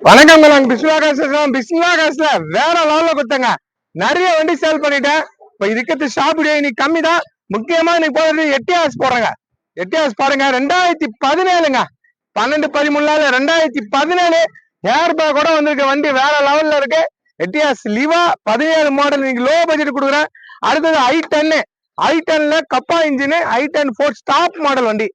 வணக்கம் பிஸ்மிலா காசுல வேற லெவல்ல கொடுத்தங்க. நிறைய வண்டி சேல் பண்ணிட்டேன். இப்ப இருக்கிறது ஷாப் இன்னைக்கு கம்மி தான். முக்கியமா இன்னைக்கு போறது எட்டியாஸ் போறேங்க. எட்டியாஸ் பாருங்க, 2017ங்க, 12-13 2017 ஏர்பேக் கூட வந்திருக்கு. வண்டி வேற லெவல்ல இருக்கு. எட்டியாஸ் லிவா 17 மாடல் இன்னைக்கு லோ பட்ஜெட் கொடுக்குறேன். அடுத்தது i10ல கப்பா இன்ஜின், i10 4 டாப் மாடல் வண்டி.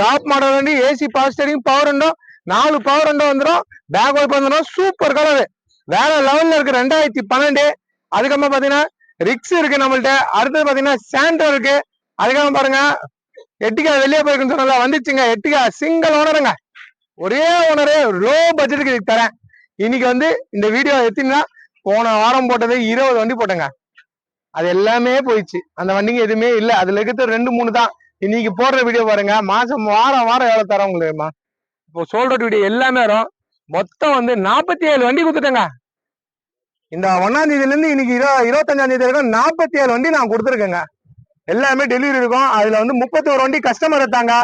டாப் மாடல் வண்டி, AC power steering, power window, 4 power window வந்துடும். பேக் வைப் வந்துடும். சூப்பர் கலர், வேற லெவல்ல இருக்கு. 2012. அதுக்கப்புறமா பாத்தீங்கன்னா ரிக்ஸ் இருக்கு நம்மள்ட்ட. அடுத்தது பாத்தீங்கன்னா சாண்டோ இருக்கு. அதுக்கப்புறம் பாருங்க எட்டிகா வெளியே போயிருக்குன்னு சொன்னால வந்துச்சுங்க. எட்டிகா சிங்கிள் ஓனருங்க, ஒரே ஓனரு, லோ பட்ஜெட்டுக்கு இதுக்கு தரேன். இன்னைக்கு இந்த வீடியோ எத்தினா போன வாரம் போட்டது 20 வண்டி போட்டேங்க. அது எல்லாமே போயிடுச்சு. அந்த வண்டிங்க எதுவுமே இல்லை. அதுல இருக்கிறது 2-3 தான். இன்னைக்கு போடுற வீடியோ பாருங்க. வாரம் எவ்வளவு தரோம் உங்களுக்கு. இப்போ சோல்ட் அவுட் வீடியோ எல்லாமே வரும். மொத்தம் 47 வண்டி கொடுத்துட்டேங்க. இந்த 1ஆம் தேதியில இருந்து இன்னைக்கு 25ஆம் தேதி வரைக்கும் 47 வண்டி நான் கொடுத்துருக்கேங்க. எல்லாமே டெலிவரி இருக்கும். அதுல 31 வண்டி கஸ்டமர் எடுத்தாங்க.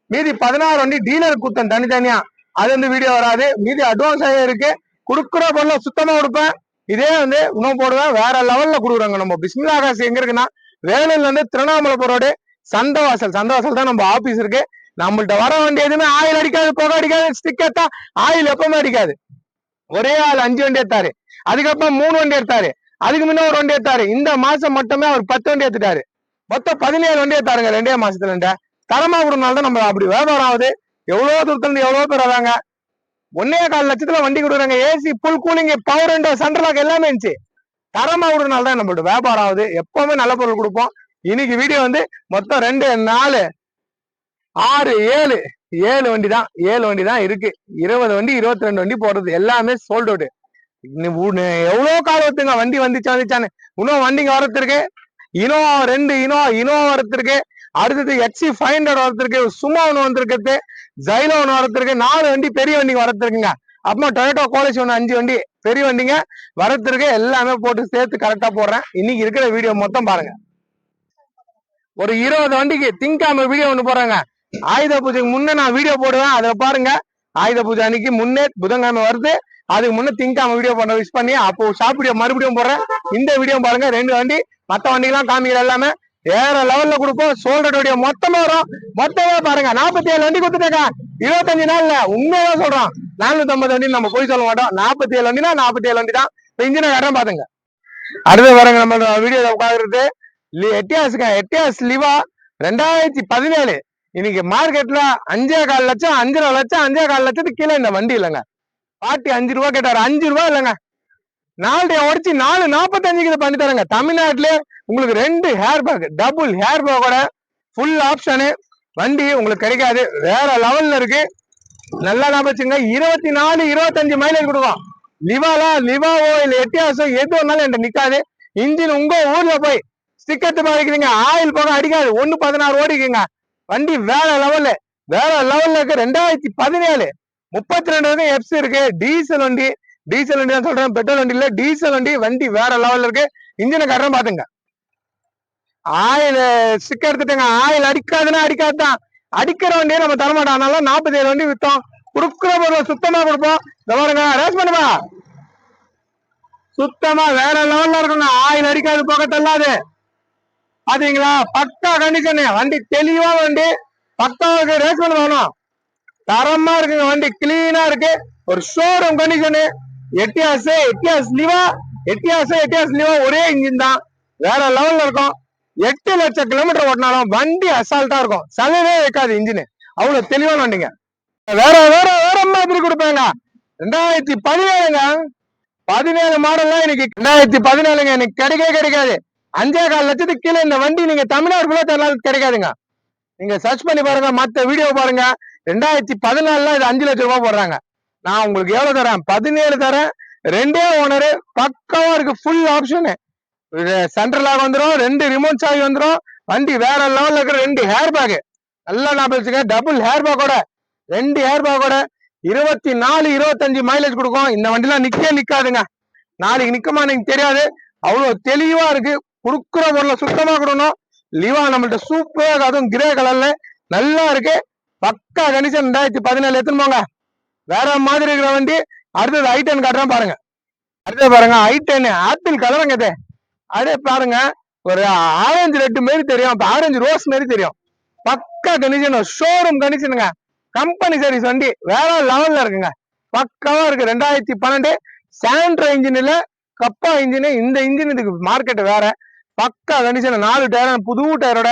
மீதி 16 வண்டி டீலர் கொடுத்தேன் தனித்தனியா. அது வீடியோ வராது. மீதி அட்வான்ஸ் ஆகி இருக்கு. கொடுக்குற பொருளை சுத்தமா கொடுப்பேன். இதே உணவு போடுவேன். வேற லெவல்ல கொடுக்குறாங்க. நம்ம பிஸ்மிலா காசு எங்க இருக்குன்னா, வேலூர்ல இருந்து திருவண்ணாமலை ரோடு சந்தவாசல் தான் நம்ம ஆபீஸ் இருக்கு. நம்மள்ட்ட வர வண்டி எதுவுமே ஆயில் அடிக்காது, புகை அடிக்காது, ஸ்டிக்கர் தான். ஆயில் எப்பவுமே அடிக்காது. ஒரே ஆள் 5 வண்டி எடுத்தாரு. அதுக்கப்புறம் 3 வண்டி எடுத்தாரு. அதுக்கு முன்ன ஒரு வண்டி எடுத்தாரு. இந்த மாசம் மட்டுமே அவர் 10 வண்டி எடுத்துட்டாரு. மொத்தம் 17 வண்டி எடுத்தாருங்க 2 மாசத்துல. தரமா கொடுனால்தான் நம்ம அப்படி வியாபாரம் ஆகுது. எவ்வளவு தூரத்துல இருந்து எவ்வளவு பேர் வராங்க. 1.25 லட்சத்துல வண்டி கொடுக்குறாங்க. ஏசி, புல் கூலிங், பவர் விண்டோ, சென்ட்ரலாக் எல்லாமே இருந்துச்சு. தரமா கொடுனால்தான் நம்மளோட வியாபாரம் ஆகுது. எப்பவுமே நல்ல பொருள் கொடுப்போம். இன்னைக்கு வீடியோ மொத்தம் 2, 4, 6, 7 வண்டி தான். 7 வண்டி தான் இருக்கு. 20 வண்டி 22 வண்டி போடுறது எல்லாமே சோல்ட் அவுட். எவ்வளவு காலம் ஒத்துங்க வண்டி வந்துச்சான்னு. இன்னும் வண்டிங்க வரத்திருக்கு. Innova 2 Innova வரத்திருக்கு. அடுத்தது XC500 வரத்திருக்கு. சும்மா ஒண்ணு வந்திருக்கு. ஜைலோ ஒண்ணு வரத்திருக்கு. 4 வண்டி பெரிய வண்டிங்க வரத்திருக்குங்க. அப்புறமா டொயோட்டோ கோலேஜ் 5 வண்டி பெரிய வண்டிங்க வரத்திருக்கு. எல்லாமே போட்டு சேர்த்து கரெக்டா போடுறேன். இன்னைக்கு இருக்கிற வீடியோ மொத்தம் பாருங்க. ஒரு 20 வண்டிக்கு திங்காம வீடியோ ஒண்ணு போறாங்க. ஆயுத பூஜைக்கு முன்ன நான் வீடியோ போடுவேன். அதை பாருங்க. ஆயுத பூஜை அன்னைக்கு முன்னே புதன்கிழமை வருது. அதுக்கு முன்ன திங்காம வீடியோ பண்ண விஷ் பண்ணி அப்போ ஷாப் வீடியோ மறுபடியும் போடுறேன். இந்த வீடியோ பாருங்க. 2 வண்டி, மத்த வண்டிக்கெல்லாம் காமிக்கிற எல்லாமே வேற லெவல்ல கொடுப்போம். சோல்டர் வீடியோ மொத்தமா வரும். மொத்தமா பாருங்க. 47 வண்டி கொடுத்துட்டேங்க 25 நாள்ல. உண்மையா சொல்றோம். 450 வண்டி நம்ம போய் சொல்ல மாட்டோம். 47 வண்டினா 47 வண்டி தான். இன்ஜினை கரெக்டா பாத்துங்க. அடுத்து பாருங்க, நம்ம வீடியோ உட்காந்துருக்கு. எட்டியாஸ் லிவா 2017. இன்னைக்கு மார்க்கெட்ல 5.25 லட்சம், 5.5 லட்சம், 5.25 லட்சத்துக்கு கீழே இந்த வண்டி இல்லைங்க. பாட்டி 5 ரூபா கேட்டாரு. 5 ரூபா இல்லைங்க. 4 உடச்சு 4.45 பண்ணி தரேங்க. தமிழ்நாட்டிலே உங்களுக்கு 2 ஹேர் பேக், டபுள் ஹேர் பேக்கோட ஃபுல் ஆப்ஷனு வண்டி உங்களுக்கு கிடைக்காது. வேற லெவல்ல இருக்கு. நல்லா லாபச்சுங்க. 24, 25 மைலேஜ் கொடுக்கும். லிவாவோ இல்ல எட்டியாஸோ எது ஒன்னாலும் என்கிட்ட நிக்காது. இன்ஜின் உங்க ஊர்ல போய் ஸ்டிக்கர் பாதிக்கிறீங்க. ஆயில் போக அடிக்காது. 1.16 ஓடிக்குங்க. வண்டி வேற லெவல்ல இருக்கு. 2017 32 எப்ஸ் இருக்கு. டீசல் வண்டி தான் சொல்றேன், பெட்ரோல் வண்டி இல்ல, டீசல் வண்டி. வண்டி வேற லெவல்ல இருக்கு. இன்ஜினை கரெக்டா பாத்துங்க. ஆயில் ஸ்டிக்கர் எடுத்துட்டேங்க. ஆயில் அடிக்காதுதான். அடிக்கிற வண்டியை நம்ம தரமாட்டோம். அதனால 47 வண்டி வித்தோம். கொடுக்குற பொருளை சுத்தமா கொடுப்போம். பாருங்க, ரேஸ் பண்ணுவா சுத்தமா வேற லெவல்ல இருக்குங்க. ஆயில் அடிக்காது, போக தள்ளாது. பாத்தீங்களா? பக்கா கண்டிஷன். வண்டி தெளிவா, வண்டி பக்காவுக்கு ரேஸ் பண்ண வேணும். தரமா இருக்குங்க. வண்டி கிளீனா இருக்கு. ஒரு ஷோரூம் கண்டிஷனு. எட்டியாஸ் லிவா ஒரே இன்ஜின் தான். வேற லெவல்ல இருக்கும். 8 லட்சம் கிலோமீட்டர் ஓட்டினாலும் வண்டி அசால்ட்டா இருக்கும். சலவே வைக்காது இன்ஜின். அவ்வளவு தெளிவான வண்டிங்க. வேற மாதிரி கொடுப்பாங்க. 2017ங்க, 17 மாடல்லாம் இன்னைக்கு 2017ங்க. எனக்கு கிடைக்காது. 5.25 லட்சத்துக்கு கீழே இந்த வண்டி நீங்க தமிழ்நாடு கிடைக்காதுங்க. நீங்க சர்ச் பண்ணி பாருங்க. மத்த வீடியோ பாருங்க. 2014 இது 5 லட்சம் ரூபாய் போடுறாங்க. நான் உங்களுக்கு எவ்வளவு தரேன்? 17 தரேன். 2 ஓனரு. பக்காவா இருக்கு. Full option. சென்ட்ரலாக வந்துடும். 2 ரிமோட் சாவி வந்துடும். வண்டி வேற லெவல்ல இருக்கிற 2 ஹேர் பேக். நல்லா நான் வச்சுக்க. டபுள் ஹேர் பேக்கோட 2 ஹேர் பேக்கோட 24, 25 மைலேஜ் கொடுக்கும். இந்த வண்டிலாம் நிக்காதுங்க. நாளைக்கு நிக்குமா எனக்கு தெரியாது. அவ்வளவு தெளிவா இருக்கு. குடுக்குற பொருளை சுத்தமா கொடுக்கணும். லிவா நம்மள்ட்ட சூப்பரா, அதுவும் கிரே கலர்ல நல்லா இருக்கு. பக்கா கண்டிஷன். 2017 எடுத்துன்னு போங்க. வேற மாதிரி இருக்கிற வண்டி. அடுத்தது i10 காட்டுறேன் பாருங்க. அடுத்தது பாருங்க i10 ஆப்பிள் கலருங்க இது. அதே பாருங்க ஒரு ஆரஞ்சு ரெட் மாரி தெரியும், ஆரஞ்சு ரோஸ் மாரி தெரியும். பக்கா கண்டிஷன், ஷோரூம் கண்டிஷனுங்க. கம்பெனி சர்வீஸ் வண்டி வேற லெவல்ல இருக்குங்க. பக்காவா இருக்கு. 2012 சாண்ட்ரோ இன்ஜின் இல்ல, கப்பா இன்ஜின். இந்த இன்ஜின் இதுக்கு மார்க்கெட் வேற. பக்கா கண்டிஷன், 4 டயர் புது டயரோட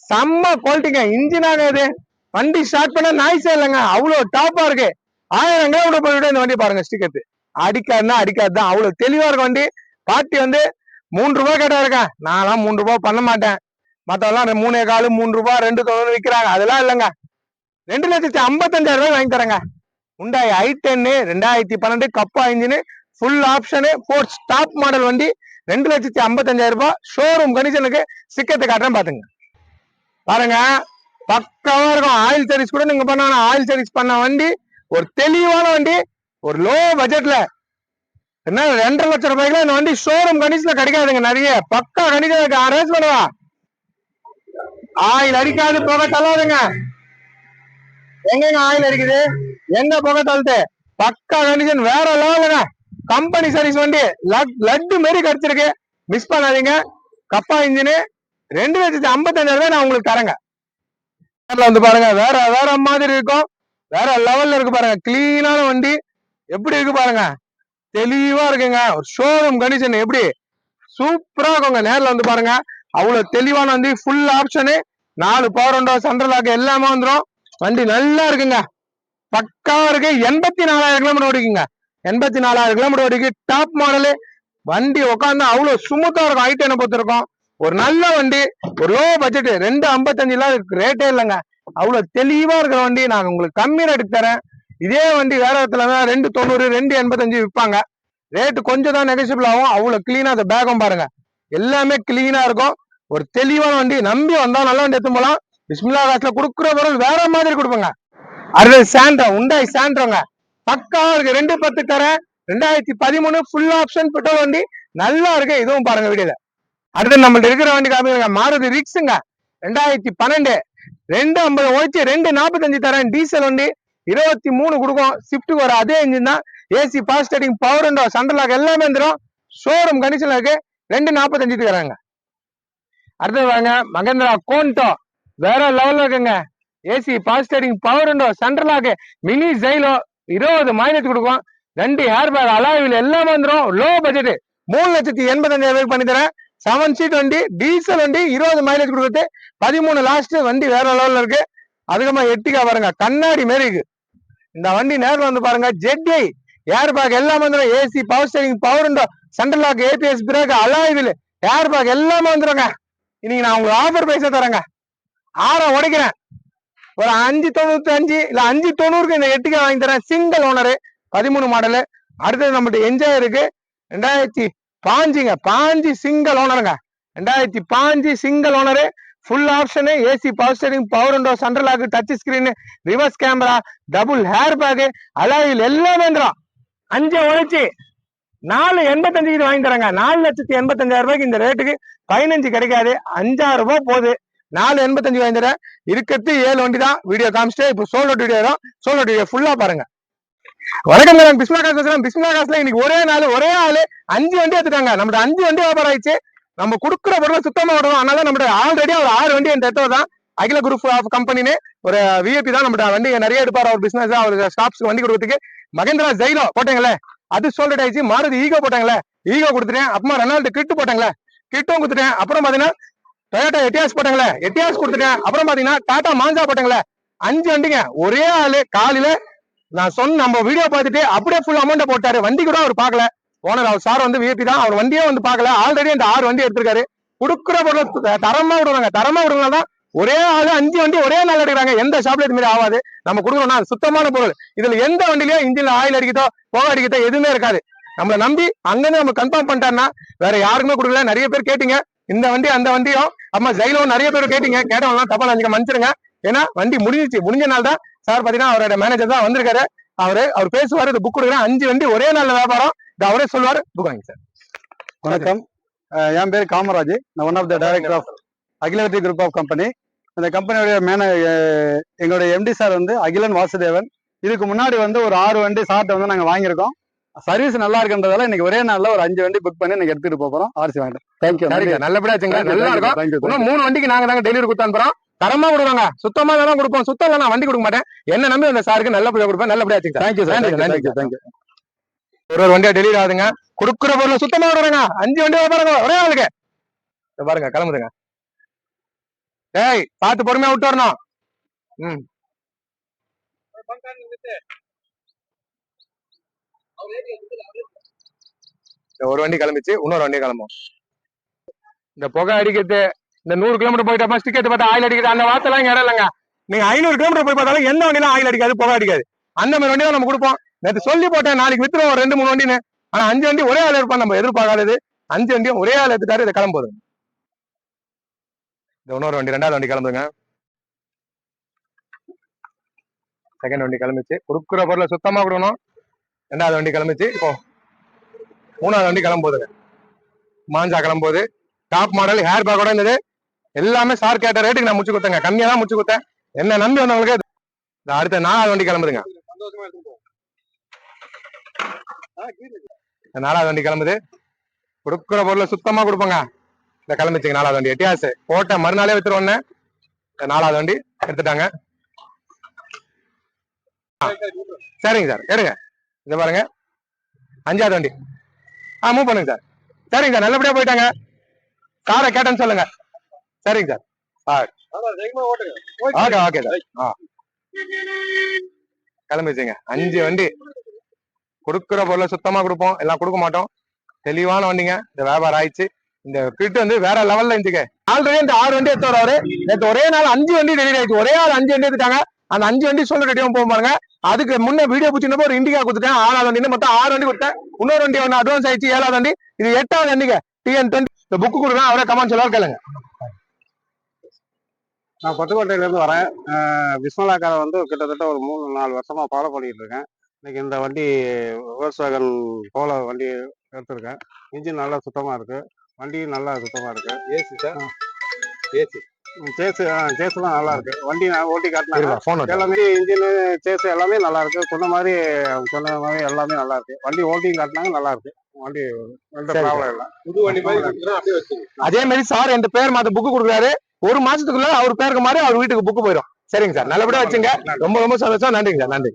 செம்ம குவாலிட்டிங்க. இன்ஜின் ஆகாது. வண்டி ஸ்டார்ட் பண்ண நாய்ஸே இல்லைங்க, அவ்வளவு டாப்பா இருக்கு. 1000 கிலோமீட்டர் போயிட்டு இந்த வண்டி பாருங்க, ஸ்டிக்கர் அடிக்காதுன்னா அடிக்காதுதான், அவ்வளவு தெளிவா இருக்கு வண்டி. பார்ட்டி வந்து 3 ரூபாய் கேட்டா இருக்கேன், நான்லாம் 3 ரூபாய் பண்ண மாட்டேன். மத்தவெல்லாம் 3.25 3 ரூபாய் 2.90 விற்கிறாங்க, அதெல்லாம் இல்லைங்க. 2,55,000 வாங்கி தரேங்க. Hyundai i10 2012 kappa engine, full option, sports top model வண்டி. 2,55,000 ரூபாய். ஷோரூம் கண்டிஷனுக்கு சிக்கத்தை காட்டுறேன் பாத்துங்க. பாருங்க பக்காவா இருக்கும். ஆயில் சர்வீஸ் கூட நீங்க பண்ண, ஆயில் சர்வீஸ் பண்ண வண்டி, ஒரு தெளிவான வண்டி, ஒரு லோ பட்ஜெட்ல. என்ன 2.5 லட்சம் ரூபாய்க்குல இந்த வண்டி ஷோரூம் கண்டிஷன்ல கிடைக்காதுங்க. நிறைய பக்கா கண்டிஷன் அரேஞ்ச் பண்ணுவா. ஆயில் அடிக்காது, புகை தள்ளாதுங்க. எங்க ஆயில் அடிக்குது, எங்க புகை தள்ளுது, பக்கா கண்டிஷன் வேற லெவலுங்க. கம்பெனி சர்வீஸ் வண்டி, லட்டு மாரி கிடைச்சிருக்கு, மிஸ் பண்ணாதீங்க. கப்பா இன்ஜின் 2,55,000 நான் உங்களுக்கு தரேங்க. வந்து பாருங்க வேற வேற மாதிரி இருக்கும், வேற லெவல்ல இருக்கு பாருங்க. கிளீனான வண்டி எப்படி இருக்கு பாருங்க, தெளிவா இருக்குங்க. ஒரு ஷோரூம் கண்டிஷன் எப்படி சூப்பரா இருக்குங்க. நேர்ல வந்து பாருங்க, அவ்வளவு தெளிவான வண்டி. Full option, 4 power window, central lock எல்லாமே வந்துடும். வண்டி நல்லா இருக்குங்க, பக்காவா இருக்கு. 84,000 கிலோமீட்டர் ஓடிக்குங்க. 84,000 கிலோமீட்டர் ஓடிக்கு. டாப் மாடலு வண்டி, உட்காந்து அவ்வளவு சுமூத்தா இருக்கும். i10 பொறுத்திருக்கும். ஒரு நல்ல வண்டி, ஒரு லோ பட்ஜெட். 2,55,000 ரேட்டே இல்லைங்க. அவ்வளவு தெளிவா இருக்கிற வண்டி நான் உங்களுக்கு கம்மி ரேட்டுக்கு தரேன். இதே வண்டி வேற இடத்துல 2.90 2.85 விற்பாங்க. ரேட்டு கொஞ்சம் தான் நெகோசியபிள் ஆகும். அவ்வளவு கிளீனா, அந்த பேகம் பாருங்க எல்லாமே கிளீனா இருக்கும். ஒரு தெளிவான வண்டி, நம்பி வந்தா நல்ல வண்டி எடுத்து போலாம். பிஸ்மில்லா காசுல கொடுக்குற பொருள் வேற மாதிரி கொடுப்போங்க. அடுத்தது சாண்ட்ரோ, உண்டாய் சாண்ட்ரோங்க. பக்காவா இருக்கு. 2.10 தரேன். 2013 ஃபுல் ஆப்ஷன் பெட்ரோல் வண்டி, நல்லா இருக்கு. இதுவும் பாருங்க வீடியோல. அடுத்து நம்மள்ட்ட இருக்கிற வண்டி காமிங்க, மாருதி ரிக்ஸுங்க. 2012 2.50 ஓடிச்சு, 2.45 தரேன். டீசல் வண்டி 23 கொடுக்கும். ஷிஃப்ட்டுக்கு வர அதே இன்ஜின் தான். AC, fast starting, power window, central lock எல்லாமே வந்துடும். ஷோரூம் கண்டிஷன்ல இருக்கு. 2.45 தராங்க. அடுத்தது வாங்க மகேந்திரா கோண்டோ, வேற லெவல்ல இருக்குங்க. AC, fast starting, power window, central lock, mini Xylo, 20 mileage கொடுக்கும். 2 ஹேர் பேக், அலாயில் எல்லாமே வந்துடும். லோ பட்ஜெட் 3,85,000 பண்ணி தரேன். 7 சீட் வண்டி, டீசல் வண்டி, 20 மைலேஜ் கொடுக்குறது. 13 லாஸ்ட் வண்டி வேற லெவல்ல இருக்கு. அதுக்கப்புறமா எட்டிக்கா பாருங்க, கண்ணாடி மாரி இருக்கு இந்த வண்டி. நேரில் வந்து பாருங்க. ஜெட்ஐ ஏர் பேக் எல்லாமே வந்துடும். AC, power steering, power window, central lock, ABS brake, அலாயில் ஏர் பேக் எல்லாமே வந்துருங்க. இன்னைக்கு நான் உங்களுக்கு ஆஃபர் பிரைஸா தரேங்க. 6 உடைக்கிறேன். ஒரு 5.95 இல்ல 5.90 இந்த எட்டிக்கா வாங்கி தரேன். Single owner, 13 model. அடுத்தது நம்மகிட்ட என்ஜாய் இருக்கு. 2005 சிங்கிள் ஓனருங்க. 2005 single owner, full option, AC, power steering, power window, central lock, touch screen, reverse camera, double air bag, அலாயில் எல்லாமே வந்துடும். 5 உழைச்சி 4.85 இது வாங்கி தராங்க. 4,85,000 ரூபாய்க்கு இந்த ரேட்டுக்கு 15 கிடைக்காது. 5,000 ரூபாய் போகுது. 4.85 வாங்கி தரேன். இருக்கிறது 7 வண்டி தான். வீடியோ காமிச்சிட்டு இப்போ சோல் அவுட் வீடியோ தான். சோல் அவுட் வீடியோ ஃபுல்லா பாருங்க. வணக்கம், நான் பிஸ்மில்லா காசு பேசுறேன். பிஸ்மில்லா காசுல இன்னைக்கு ஒரே ஆளு 5 வண்டி எடுத்துட்டாங்க. நம்மகிட்ட 5 வண்டி வியாபாரம் ஆயிடுச்சு. நம்ம கொடுக்குற பொருள் சுத்தமா விடணும். அதனால நம்ம ஆல்ரெடி ஒரு 6 வண்டி என் எடுத்தது தான். அகில குரூப் ஆஃப் கம்பெனின்னு ஒரு விஐபி தான். நம்ம வண்டி நிறைய எடுப்பார். அவர் பிசினஸ், அவர் ஸ்டாப்ஸ் வண்டி கொடுக்கறதுக்கு. மகேந்திரா ஜைலோ போட்டாங்களே, அது சோல்ட் ஆயிடுச்சு. மாருதி ஈகோ போட்டாங்களே, ஈகோ கொடுத்துட்டேன். அப்புறமா ரெனால்டு கிட்டு போட்டாங்களே, கிட்டும் கொடுத்துட்டேன். அப்புறம் பாத்தீங்கன்னா டொயோட்டா எட்டியாஸ் போட்டாங்களே, எட்டியாஸ் கொடுத்துட்டேன். அப்புறம் பாத்தீங்கன்னா டாடா மாஞ்சா போட்டாங்களே. 5 வண்டிங்க. ஒரே ஆளு காலையில நான் சொன்ன நம்ம வீடியோ பார்த்துட்டு அப்படியே ஃபுல் அமௌண்ட்டை போட்டாரு. வண்டி கூட அவர் பார்க்கல. ஓனர் அவர் சார் வந்து விஐபி தான். அவர் வண்டியே வந்து பார்க்கல. ஆல்ரெடி அந்த 6 வண்டி எடுத்திருக்காரு. கொடுக்குற பொருள் தரமா விடுவாங்க. தரமா விடுறதுனால ஒரே ஆளு 5 வண்டி ஒரே நாள் எடுக்கிறாங்க. எந்த ஷாப்ல இது மாதிரி ஆகாது. நம்ம கொடுக்கணும்னா சுத்தமான பொருள். இதுல எந்த வண்டிலயும் இன்ஜின்ல ஆயில் அடிக்கதோ புகை அடிக்கதோ எதுவுமே இருக்காது. நம்மளை நம்பி அங்கிருந்து நம்ம கன்ஃபார்ம் பண்ணிட்டாருன்னா வேற யாருக்குமே கொடுக்கல. நிறைய பேர் கேட்டீங்க இந்த வண்டி அந்த வண்டியும். அம்மா ஜெயிலோ நிறைய பேர் கேட்டீங்க. கேட்டவங்களாம் தப்பா நினைக்க மன்னிச்சிருங்க. ஏன்னா வண்டி முடிஞ்ச நாள் தான் சார் பாத்தீங்கன்னா அவரோட மேனேஜர் தான் வந்திருக்காரு. அவர் பேசுவாரு. புக் கொடுக்குறேன். 5 வண்டி ஒரே நாள்ல வியாபாரம். அவரே சொல்லுவாரு. புக் வாங்கி சார். வணக்கம், என் பேர் காமராஜ். நான் one of the director of Akila group of company. அந்த கம்பெனியோடைய எங்களுடைய எம்டி சார் வந்து அகிலன் வாசுதேவன். இதுக்கு முன்னாடி வந்து ஒரு 6 வண்டி சார்ட்ட வந்து நாங்க வாங்கியிருக்கோம். சர்வீஸ் நல்லா இருக்குன்றதால இன்னைக்கு ஒரே நாள்ல ஒரு 5 வண்டி புக் பண்ணி இன்னைக்கு எடுத்துட்டு போறோம். ஆர்சி வாங்கிட்டோம். தேங்க்யூ. நல்லபடியா வச்சுங்க. நல்லா இருக்கும். தேங்க்யூ. இன்னும் 3 வண்டிக்கு நாங்க தாங்க டெலிவரி கொடுத்து அனுப்புறோம். தரமா கொடுவாங்க. சுத்தமா தான் கொடுப்போம். சுத்தம் இல்ல நான் வண்டி கொடுக்க மாட்டேன். என்ன நம்பி அந்த சாருக்கு நல்லபடியா கொடுப்பேன். நல்லபடியா வச்சுங்க. Thank you sir. தேங்க்யூ. ஒரு வண்டியா டெலிவரி ஆகுதுங்க. கொடுக்குற பொருள் சுத்தமா விடுறாங்க. 5 வண்டி பாருங்க ஒரே ஆளுக்கு. பாருங்க கிளம்புதுங்க. ஏய் பார்த்து பொறுமையா விட்டு வரணும். ஒரு வண்டி கிளம்பிச்சு, இன்னொரு வண்டி கிளம்பும். இந்த புகை அடிக்கிறது, இந்த 100 கிலோமீட்டர் போயிட்டப்ப ஸ்டிக்கெட் பார்த்தா ஆயில் அடிக்குது, அந்த வார்த்தைலாம் இங்க இடம் இல்லைங்க. நீங்க 500 கிலோமீட்டர் போய் பார்த்தாலும் எந்த வண்டியிலும் ஆயில் அடிக்காது, புகை அடிக்காது. அந்த மாதிரி வண்டி தான் நம்ம கொடுப்போம். நேற்று சொல்லி போட்டேன் நாளைக்கு வித்துருவோம் ஒரு 2-3 வண்டின்னு. ஆனா 5 வண்டி ஒரே ஆள் இருப்பான். நம்ம எதிர்பார்க்காதது 5 வண்டியும் ஒரே ஆள் எடுத்துட்டாரு. இதை கிளம்புது. இந்த இன்னொரு வண்டி 2வது வண்டி கிளம்புங்க. செகண்ட் வண்டி கிளம்பிச்சு. கொடுக்குற பொருளை சுத்தமா கொடுக்கணும். 2வது வண்டி கிளம்பிச்சு. இப்போ 3வது வண்டி கிளம்புதுங்க. மாஞ்சா கிளம்புது. டாப் மாடல் ஹேர் பேக்கோட இருந்தது. எல்லாமே சார் கேட்ட ரேட்டுக்கு நான் முடிச்சு கொடுத்தேங்க. கம்மியா தான் முடிச்சு கொடுத்தேன். என்ன நம்பி வந்தவங்களுக்கு அடுத்த 4வது வண்டி கிளம்புதுங்க. 4வது வண்டி கிளம்புது. கொடுக்குற பொருளை சுத்தமா கொடுப்போங்க. இந்த கிளம்பிச்சுங்க 4வது வண்டி. எட்டியாசு போட்ட மறுநாளே வித்துருவோன்னு 4வது வண்டி எடுத்துட்டாங்க. சரிங்க சார் எடுங்க. இத பாருங்க 5வது வண்டி. மூவ் பண்ணுங்க சார். சரிங்க சார் நல்லபடியா போயிட்டாங்க. காரை கேட்டேன்னு சொல்லுங்க. சரிங்க சார். Okay sir. கிளம்பிச்சுங்க 5 வண்டி. கொடுக்குற பொருளை சுத்தமா கொடுப்போம். எல்லாம் கொடுக்க மாட்டோம். தெளிவான வண்டிங்க. இந்த வியாபாரம் ஆயிடுச்சு. இந்த கிட் வந்து வேற லெவல்ல இருந்துச்சு. ஆல்ரெடி இந்த 6 வண்டி எடுத்து வரவரு நேற்று ஒரே நாள் 5 வண்டி டெலிவரி ஆயிடுச்சு. ஒரே ஆள் 5 வண்டி எடுத்துட்டாங்க. அந்த 5 வண்டி சொல்ல ரெடியும் போக பாருங்க. அதுக்கு முன்ன வீடியோ பிடிச்சிருந்தப்போ ஒரு இண்டிகா கொடுத்துட்டேன். 6வது வண்டி மொத்தம் 6 வண்டி கொடுத்தேன். இன்னொரு வண்டி ஒன்று அட்வான்ஸ் ஆயிடுச்சு. 7வது வண்டி. இது 8வது வண்டிங்க. TN20 இந்த புக்கு கொடுக்குறேன். அவரே கமெண்ட் சொல்லுவார் கேளுங்க. நான் பட்டுக்கோட்டையில இருந்து வரேன். பிஸ்மில்லா காரை வந்து கிட்டத்தட்ட ஒரு 3-4 வருஷமா ஃபாலோ பண்ணிட்டு இருக்கேன். இன்னைக்கு இந்த வண்டி வோல்க்ஸ்வாகன் போல வண்டி எடுத்திருக்கேன். இன்ஜின் நல்லா சுத்தமா இருக்கு. வண்டியும் நல்லா சுத்தமா இருக்கு. AC sir. ஏசி சேஸ்லாம் நல்லா இருக்கு. வண்டி நான் ஓட்டி காட்டினேன். எல்லாமே இன்ஜின் சேஸ் எல்லாமே நல்லா இருக்கு. சொன்ன மாதிரி எல்லாமே நல்லா இருக்கு. வண்டி ஓட்டி காட்டினாங்க நல்லா இருக்கு. வண்டி எந்த ப்ராப்ளம் இல்லை. புது வண்டி அதே மாதிரி சார் என் பேர் மாத்த புக்கு கொடுக்குறாரு. 1 மாசத்துக்குள்ள அவர் பேருக்கு மாதிரி அவர் வீட்டுக்கு புக்கு போயிடும். சரிங்க சார் நல்லபடியா வச்சுங்க. ரொம்ப ரொம்ப சந்தோஷம். நன்றிங்க சார். நன்றி.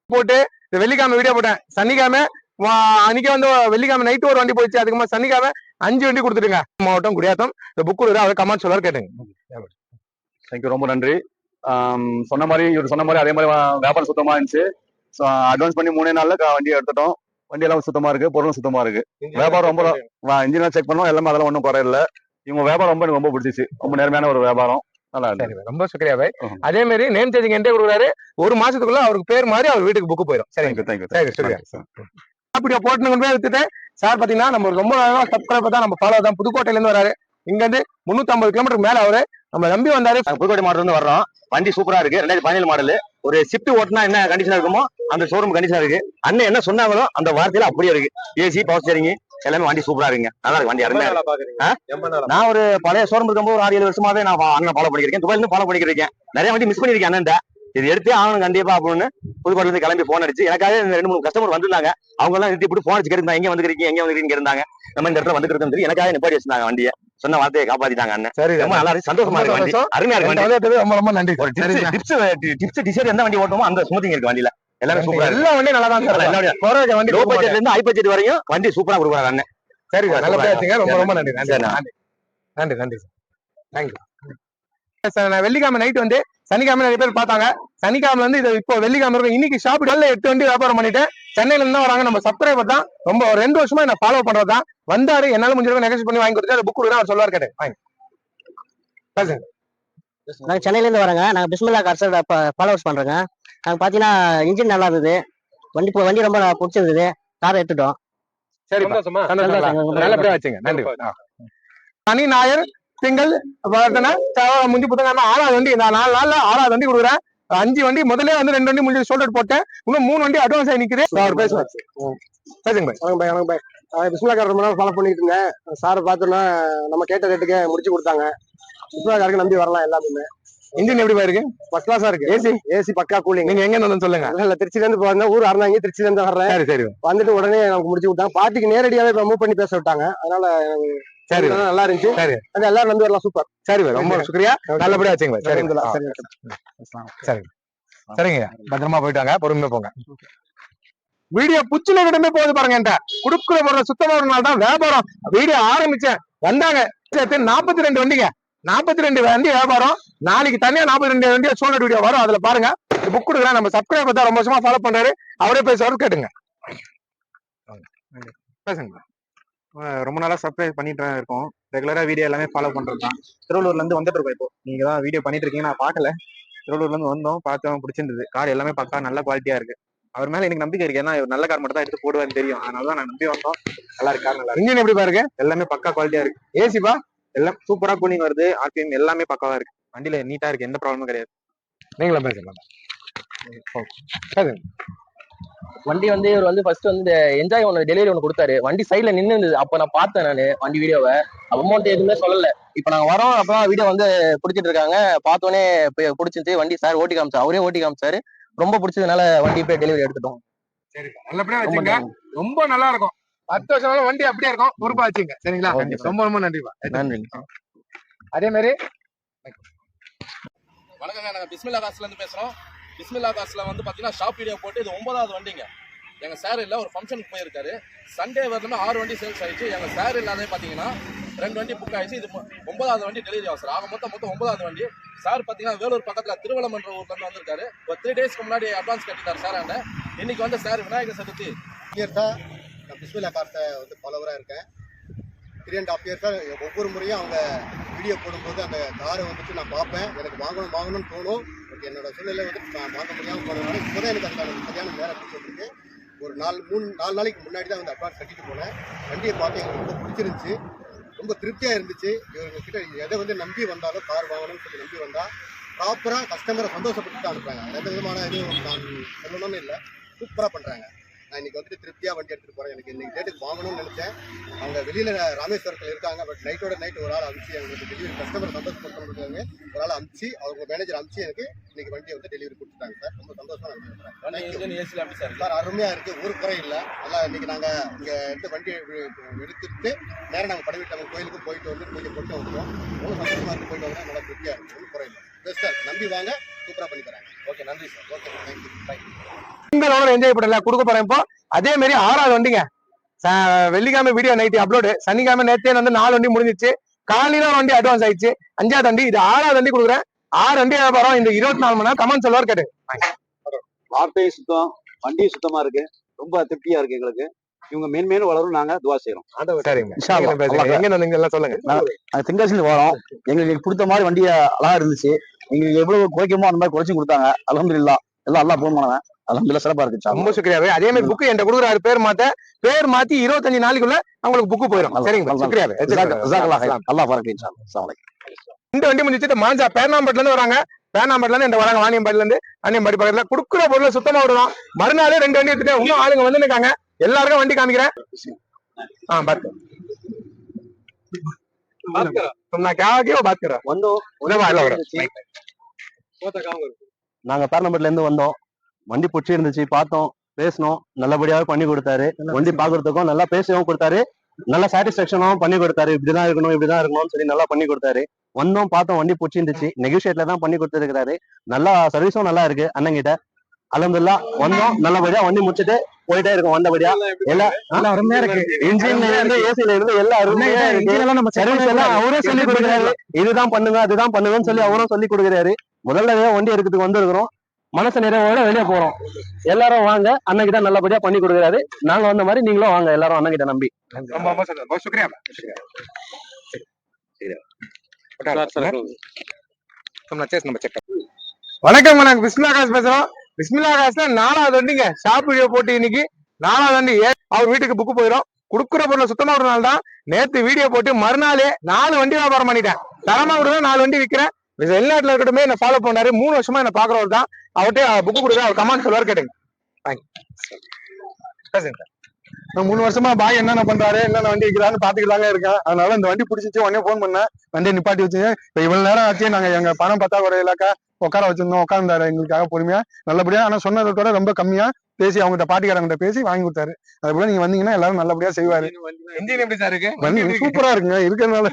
போட்டு இந்த வெள்ளிக்கிழமை வீடியோ போட்டேன். சனிக்கிழமை அன்னைக்கு வந்து வெள்ளிக்கிழமை நைட்டு ஒரு வண்டி போயிடுச்சு. அதுக்கு சனிக்கிழமை 5 வண்டி கொடுத்துருங்க. மாவட்டம் குடியாத்தம் இந்த புக் கொடுக்குற அவர் கமெண்ட் சொல்ல கேட்டுங்க. தேங்க்யூ. ரொம்ப நன்றி. சொன்ன மாதிரி இவர் சொன்ன மாதிரி அதே மாதிரி வியாபாரம் சுத்தமா இருந்துச்சு. அட்வான்ஸ் பண்ணி 3 நாள்ல வண்டியை எடுத்துட்டோம். வண்டி எல்லாம் சுத்தமா இருக்கு. பொருளும் சுத்தமா இருக்கு. வியாபாரம் ரொம்ப இன்ஜின் செக் பண்ணோம். எல்லாமே அதெல்லாம் ஒன்றும் குறை இல்லை. இவங்க வியாபாரம் ரொம்ப எனக்கு ரொம்ப பிடிச்சிச்சு. ரொம்ப நேர்மையான ஒரு வியாபாரம். நல்லா இருக்கு. ரொம்ப சுக்ரியா பாய். அதே மாதிரி நேம் சேஞ்சிங் என்கிட்ட கொடுக்குறாரு. 1 மாசத்துக்குள்ள அவருக்கு பேர் மாதிரி அவர் வீட்டுக்கு புக்கு போயிடும். சரிங்க. தேங்க்யூ. அப்படியே போட்டு போய் வித்துட்டேன். சார் பாத்தீங்கன்னா நம்ம ரொம்ப சப்ஸ்கிரைபர் தான். நம்ம ஃபாலோ தான். புதுக்கோட்டையில இருந்து வராரு. இங்க இருந்து 350 கிலோமீட்டருக்கு மேல அவரு நம்ம நம்பி வந்தாரு. புதுக்கோட்டை மாடல் இருந்து வர்றோம். வண்டி சூப்பரா இருக்கு. 2017 மாடல். ஒரு ஷிஃப்ட் ஓட்டினா என்ன கண்டிஷன் இருக்குமோ அந்த ஷோரூம் கண்டிஷன் இருக்கு. அண்ணன் என்ன சொன்னாங்களோ அந்த வார்த்தையில அப்படியே இருக்கு. ஏசி பவர் ஸ்டீரிங் எல்லாமே வண்டி சூப்பரா இருக்குங்க. நல்லா இருக்கு வண்டி. அருமையா. நான் ஒரு பழைய ஷோரூம் இருக்கும்போது ஒரு 6-7 வருஷமாவே நான் அண்ணன் ஃபாலோ பண்ணிருக்கேன். துபாயில ஃபாலோ பண்ணிருக்கேன். நிறைய வண்டி மிஸ் பண்ணிருக்கேன் அண்ணன். இது எடுத்தே ஆகணும் கண்டிப்பா அப்படின்னு புதுக்கோட்டையில இருந்து கிளம்பி போன் அடிச்சு எனக்காக 2-3 கஸ்டமர் வந்திருந்தாங்க. அவங்க எல்லாம் நிறுத்தி போட்டு போன் அடிச்சு கேட்டாங்க. எங்க வந்துருக்கீங்க இருந்தாங்க. நம்ம இந்த இடத்துல வந்துருக்கோம். எனக்காக நிப்பாடி வச்சிருந்தாங்க வண்டியை. சொன்ன வார்த்தையை காப்பாத்திட்டாங்க அண்ணன். சரி ரொம்ப நல்லா இருக்கு. சந்தோஷமா இருக்கு. வண்டி அருமையா இருக்கு. ரொம்ப ரொம்ப நன்றி. டிப்ஸ் டிசைர் எந்த வண்டி ஓட்டுமோ அந்த ஸ்மூத்திங் இருக்கு வண்டியில. எல்லாமே சூப்பரா. எல்லா வண்டியும் நல்லா தான் சார். வண்டி லோ பட்ஜெட்ல இருந்து ஹை பட்ஜெட் வரையும் வண்டி சூப்பரா கொடுக்குறாங்க அண்ணன். சரி நல்லபடியா வச்சுங்க. ரொம்ப ரொம்ப நன்றி. நன்றி சார். தேங்க்யூ. நான் வெள்ளிக்கிழமை நைட் வந்து சனிக்கிழமை நிறைய பேர் பார்த்தாங்க. சனிக்கிழமை வந்து இது இப்போ வெள்ளிக்கிழமை இருக்கும். இன்னைக்கு ஷாப் 8 வண்டி வியாபாரம் பண்ணிட்டேன். சென்னையில இருந்து வராங்க. நம்ம சப்ஸ்கிரைபர் தான். ரொம்ப 2 வருஷமா என்ன ஃபாலோ பண்றதுதான். வந்தாரு என்னால முடிஞ்ச நெகோஷியேட் பண்ணி வாங்கி கொடுத்தாரு. புக் கொடுத்தா அவர் சொல்லுவார் கேட்டேன். நாங்க சென்னையில இருந்து வரோங்க. நாங்க பிஸ்மில்லா கார்ஸ் ஃபாலோவர்ஸ் பண்றோங்க. நாங்க பாத்தீங்கன்னா இன்ஜின் நல்லா இருந்தது. வண்டி ரொம்ப பிடிச்சிருந்தது. காரை எடுத்துட்டோம். சரி நல்லபடியா வச்சுங்க. நன்றி. சனி ஞாயிறு திங்கள் முந்தி புத்தகம் 6வது வண்டி. நான் 4 நாள்ல 6வது வண்டி கொடுக்குறேன். 5 வண்டி முதல்ல வந்து 2 வண்டி முடிஞ்சு சோல்ட் போட்டேன். இன்னும் 3 வண்டி அட்வான்ஸ் ஆகி நிக்குது. அவர் பேசுவார். வணக்கம் பாய். பிஸ்மில்லா கார் ரொம்ப நாள் ஃபாலோ பண்ணிட்டு இருந்தேன். சார் பார்த்தோன்னா நம்ம கேட்ட ரேட்டுக்கு முடிச்சு கொடுத்தாங்க. பிஸ்மில்லா காருக்கு நம்பி வரலாம் எல்லாமே. இன்ஜின் எப்படி இருக்கு? ஃபர்ஸ்ட் கிளாஸா இருக்கு. ஏசி ஏசி பக்கா கூலிங். நீங்க எங்க இருந்து சொல்லுங்க. இல்ல திருச்சில இருந்து வந்தேன். ஊர் அறந்தாங்க, திருச்சில இருந்து வர்றேன். சரி சரி வந்துட்டு உடனே நமக்கு முடிச்சு விட்டாங்க. பார்ட்டிக்கு நேரடியாவே மூவ் பண்ணி பேச விட்டாங்க. அதனால சரி நல்லா இருந்துச்சு. சரி அது எல்லாரும் நம்பி வரலாம். சூப்பர். சரி ரொம்ப சுக்ரியா, நல்லபடியா வச்சுங்க. சரி சரி. சரிங்க, பத்திரமா போயிட்டு வாங்க, பொறுமையா போங்க. வீடியோ புச்சுல கிட்டமே போகுது பாருங்க. என்கிட்ட குடுக்குற பொருள் சுத்தமா ஒரு நாள் தான் வியாபாரம். வீடியோ ஆரம்பிச்சேன், வந்தாங்க 42 வண்டிங்க, 42 வண்டி வியாபாரம். நாளைக்கு தனியா 42 வண்டியா சோழ வீடியோ வரும், அதுல பாருங்க. புக் கொடுக்குறேன், நம்ம சப்ஸ்கிரைபர் தான் ரொம்ப வருஷமா ஃபாலோ பண்றாரு, அவரே பேசுவாரு, கேட்டுங்க. பேசுங்க. ரொம்ப நாளா சப்ஸ்கிரைப் பண்ணிட்டு தான் இருக்கோம். ரெகுலரா வீடியோ எல்லாமே ஃபாலோ பண்றது தான். திருவள்ளூர்ல இருந்து வந்துட்டு இருக்கோம். இப்போ நீங்க தான் வீடியோ பண்ணிட்டு இருக்கீங்க, நான் பார்க்கல. திருவள்ளூர்ல இருந்து வந்தோம், பார்த்தோம், பிடிச்சிருந்தது. கார் எல்லாமே பக்கா நல்ல குவாலிட்டியா இருக்கு. அவர் மேல எனக்கு நம்பிக்கை இருக்கு. ஏன்னா இவர் நல்ல கார் மட்டும் தான் எடுத்து போடுவான்னு தெரியும். அதனாலதான் நான் நம்பி வந்தோம். நல்லா இருக்கு, கார் நல்லா இருக்கு. இன்ஜின் எப்படி பாருங்க? எல்லாமே பக்கா குவாலிட்டியா இருக்கு. ஏசிப்பா எல்லாம் சூப்பரா கூலிங் வருது. ஆர்பிஎம் எல்லாமே பக்காவா இருக்கு. வண்டியில நீட்டா இருக்கு, எந்த ப்ராப்ளமும் கிடையாது. நீங்களும் பேசுங்க. வண்டி வந்து இவர் வந்து ஃபர்ஸ்ட் வந்து என்ஜாய் ஒன்று டெலிவரி ஒன்று கொடுத்தாரு. வண்டி சைட்ல நின்று இருந்தது. அப்ப நான் பார்த்தேன், நான் வண்டி வீடியோவை. அமௌண்ட் எதுவுமே சொல்லல. இப்ப நாங்க வரோம், அப்பதான் வீடியோ வந்து பிடிச்சிட்டு இருக்காங்க. பார்த்தோன்னே பிடிச்சிருந்துச்சு. வண்டி சார் ஓட்டி காமிச்சாரு, அவரே ஓட்டி காமிச்சாரு. ரொம்ப பிடிச்சதுனால வண்டி போய் டெலிவரி எடுத்துட்டோம். சரி, நல்லபடியா வச்சுங்க. ரொம்ப நல்லா இருக்கும். 10 வருஷம் வண்டி அப்படியே இருக்கும், பொறுப்பா வச்சுங்க. சரிங்களா? ரொம்ப ரொம்ப நன்றிப்பா. நன்றி. அதே மாதிரி வணக்கங்க, நாங்கள் பிஸ்மில்லா காசுல இருந்து பேசுறோம். பிஸ்மில்லா காசுல வந்து பாத்தீங்கன்னா ஷாப் வீடியோ போட்டு இது 9வது வண்டிங்க. எங்க சார் இல்ல, ஒரு ஃபங்க்ஷனுக்கு போயிருக்காரு. சண்டே வரலுமே 6 வண்டி சேல்ஸ் ஆயிடுச்சு. எங்க சார் இல்லாதே பாத்தீங்கன்னா 2 வண்டி புக் ஆயிடுச்சு. இது 9வது வண்டி டெலிவரி ஆகும். ஆக மொத்தம் 9வது வண்டி. சார் பாத்தீங்கன்னா வேலூர் பக்கத்துல திருவள்ளமன்ற ஊர்ல இருந்து வந்திருக்காரு. ஒரு 3 டேஸ்க்கு முன்னாடி அட்வான்ஸ் கட்டிட்டார் சார். இன்னைக்கு வந்து சார் விநாயகர் சதுர்த்தி நான் பிஸ்மில்லா கார்ஸை வந்து ஃபாலோவராக இருக்கேன். 3.5 இயர்ஸாக ஒவ்வொரு முறையும் அவங்க வீடியோ போடும்போது அந்த காரை வந்துட்டு நான் பார்ப்பேன். எனக்கு வாங்கணும்னு தோணும். பட் என்னோட சூழ்நிலை வந்துட்டு நான் வாங்க முடியாமல் போனதுனால இப்போ தான் எனக்கு அதுக்கான சரியான நேரம் சொல்லிருக்கு. ஒரு 4 நாளைக்கு முன்னாடி தான் வந்து அட்வான்ஸ் கட்டிட்டு போனேன். வண்டியை பார்த்து எனக்கு ரொம்ப பிடிச்சிருந்துச்சு, ரொம்ப திருப்தியாக இருந்துச்சு. இவங்ககிட்ட எதை வந்து நம்பி வந்தாலும் கார் வாங்கணும்னு சொல்லி நம்பி வந்தால் ப்ராப்பராக கஸ்டமரை சந்தோஷப்பட்டு தான் அனுப்புறாங்க. எந்த விதமான இதுவும் நான் சொல்லணும்னு இல்லை, சூப்பராக பண்ணுறாங்க. நான் இன்னைக்கு வந்துட்டு திருப்தியாக வண்டி எடுத்துகிட்டு போகிறேன். எனக்கு இன்னைக்கு டேட்டுக்கு வாங்கணும்னு நினச்சேன். அவங்க வெளியில் ராமேஸ்வரத்தில் இருக்காங்க. பட் நைட்டோட நைட் ஒரு ஆள் அனுப்பிச்சு அவங்களுக்கு டெலிவரி கஸ்டமர் சந்தோஷப்படுத்துறதுக்காக ஒரு ஆள் அனுப்பிச்சு, அவங்க மேனேஜர் அனுப்பிச்சு எனக்கு இன்னைக்கு வண்டியை வந்து டெலிவரி கொடுத்துட்டாங்க சார். ரொம்ப சந்தோஷமாக நினைக்கிறேன் சார். அருமையாக இருக்குது, ஒரு குறை இல்லை. நல்லா இன்னைக்கு நாங்கள் இங்கே எடுத்து வண்டி எடுத்துட்டு நேரம் நாங்கள் படவிட்டவங்க கோயிலுக்கும் போயிட்டு வந்து பூஜை போட்டு வந்துட்டோம். ரொம்ப சந்தோஷமாக இருக்கு, போயிட்டு வந்து நல்லா திருப்தியாக இருக்குது, ஒன்றும் குறை இல்லை. பெஸ்ட்டாக இருக்குது, நம்பி வாங்க, சூப்பராக பண்ணி தராங்க. ஓகே, நன்றி சார். Okay, thank you. என்ஜாய் பண்ணல கொடுக்க போறேன். இப்போ அதே மாதிரி 6வது வண்டிங்க. வெள்ளிக்கிழமை வீடியோ நைட்டு அப்லோடு, சனிக்கிழமை நேற்றே வந்து 4 வண்டி முடிஞ்சிச்சு. காலையில வண்டி அட்வான்ஸ் ஆயிடுச்சு. 5வது வண்டி, இது 6வது வண்டி கொடுக்குறேன். 6 வண்டி வியாபாரம். இந்த 24 மணி நேரம் கமெண்ட் சொல்லுவார், கேட்டு. வார்த்தையும் சுத்தம், வண்டியும் சுத்தமா இருக்கு, ரொம்ப திருப்தியா இருக்கு எங்களுக்கு. இவங்க மேன்மேலும் வளரும், நாங்க துவா செய்யறோம். சரிங்க, எங்க வந்தீங்க எல்லாம் சொல்லுங்க. தென்காசியில வரோம். எங்களுக்கு பிடித்த மாதிரி வண்டியா அழகா இருந்துச்சு. எங்களுக்கு எவ்வளவு குறைக்குமோ அந்த மாதிரி குறைச்சு கொடுத்தாங்க. அல்ஹம்துலில்லாஹ், எல்லாம் அல்லா போனவன். அல்ஹம்துலில்லாஹ், சிறப்பா இருக்கு. ரொம்ப சுக்ரியாவே. அதே மாதிரி புக் என்கிட்ட கொடுக்குறாரு, பேர் மாத்தி 25 நாளைக்குள்ள உங்களுக்கு புக்கு போயிடும். சரிங்க, சுக்ரியாவே. அல்லாஹ் பரக்கத்து இன்ஷாஅல்லாஹ். அஸ்ஸலாமு அலைக்கும். இந்த வண்டி முடிஞ்சிட்டு மாஞ்சா பேர்னாம்பேட்ல இருந்து வராங்க. பேர்னாம்பேட்ல இருந்து இந்த வராங்க, வாணியம்பாடில இருந்து. வாணியம்பாடி பக்கத்துல கொடுக்குற பொருள் சுத்தமா விடுறோம். மறுநாளே 2 வண்டி எடுத்துட்டு இன்னும் ஆளுங்க வந்து இருக்காங்க. எல்லாருக்கும் வண்டி காமிக்கிறேன். பாத்து நாங்க பேர்னம்பேட்ல இருந்து வந்தோம். வண்டி பிடிச்சி இருந்துச்சு, பார்த்தோம், பேசணும், நல்லபடியாவே பண்ணி கொடுத்தாரு. வண்டி பாக்குறதுக்கும் நல்லா பேசவும் கொடுத்தாரு, நல்லா சாட்டிஸ்பாக்சனாவும் பண்ணி கொடுத்தாரு. இப்படிதான் இருக்கணும்னு சொல்லி நல்லா பண்ணி கொடுத்தாரு. வந்தோம், பார்த்தோம், வண்டி பிடிச்சி இருந்துச்சு. நெகோஷியேட்ல தான் பண்ணி கொடுத்துருக்காரு. நல்லா சர்வீஸும் நல்லா இருக்கு அண்ணங்கிட்ட. அல்ஹம்துலில்லாஹ், வந்தோம், நல்லபடியா வண்டி முடிச்சுட்டு போயிட்டே இருக்கும். வந்தபடியா எல்லாம் அருமையா இருக்கு. இன்ஜின்ல இருந்து ஏசில இருந்து எல்லாம் அருமையா இருக்கு. சர்வீஸ் எல்லாம் அவரே சொல்லி கொடுக்குறாரு. இதுதான் பண்ணுங்க, அதுதான் பண்ணுங்கன்னு சொல்லி அவரும் சொல்லி கொடுக்குறாரு. முதல்ல வண்டி எடுக்கிறதுக்கு வந்திருக்கிறோம். மனசு நிறைவோட வெளியே போறோம். எல்லாரும் வாங்க, அண்ணகிட்ட நல்லபடியா பண்ணி கொடுக்குறாரு. நாங்க வந்த மாதிரி நீங்களும் வாங்க, எல்லாரும் அண்ணகிட்ட நம்பி. வணக்கம், நாங்க பிஸ்மில்லா காசு பேசுறோம். பிஸ்மில்லா காசுல 4வது வண்டிங்க. ஷாப் வீடியோ போட்டு இன்னைக்கு 4வது வண்டி. அவர் வீட்டுக்கு புக்கு போயிடும். குடுக்குற பொருள் சுத்தமா ஒரு நாள் தான். நேத்து வீடியோ போட்டு மறுநாளே 4 வண்டி வியாபாரம் பண்ணிட்டேன். தரமா கொடுத்தா 4 வண்டி விற்கிறேன். வெளிநாட்டுல இருக்கட்டுமே என்ன ஃபாலோ பண்ணாரு. 3 வருஷமா என்ன பாக்குறவர் தான். அவர்கிட்ட புக்கு கொடுக்க அவர் கமெண்ட் சொல்லுவார், கேட்டுங்க. 3 வருஷமா பாய் என்னென்ன பண்றாரு என்னென்ன வண்டி வைக்கிறான்னு பாத்துக்கிட்டு தாங்க இருக்கேன். அதனால இந்த வண்டி பிடிச்சிச்சு உடனே போன் பண்ணேன், வண்டியை நிப்பாட்டி வச்சுங்க. இப்ப இவ்வளவு நேரம் ஆச்சு, நாங்க எங்க பணம் பத்தாக்குறையிலாக்கா உட்கார வச்சிருந்தோம், உட்கார்ந்தாரு எங்களுக்காக பொறுமையா நல்லபடியா. ஆனா சொன்னதோட ரொம்ப கம்மியா பேசி அவங்ககிட்ட பாட்டிக்காரங்கிட்ட பேசி வாங்கி கொடுத்தாரு. அது போல நீங்க வந்தீங்கன்னா எல்லாரும் நல்லபடியா செய்வாரு. இன்ஜின் எப்படி சார் இருக்கு? வண்டி சூப்பரா இருக்குங்க இருக்கிறதுனால.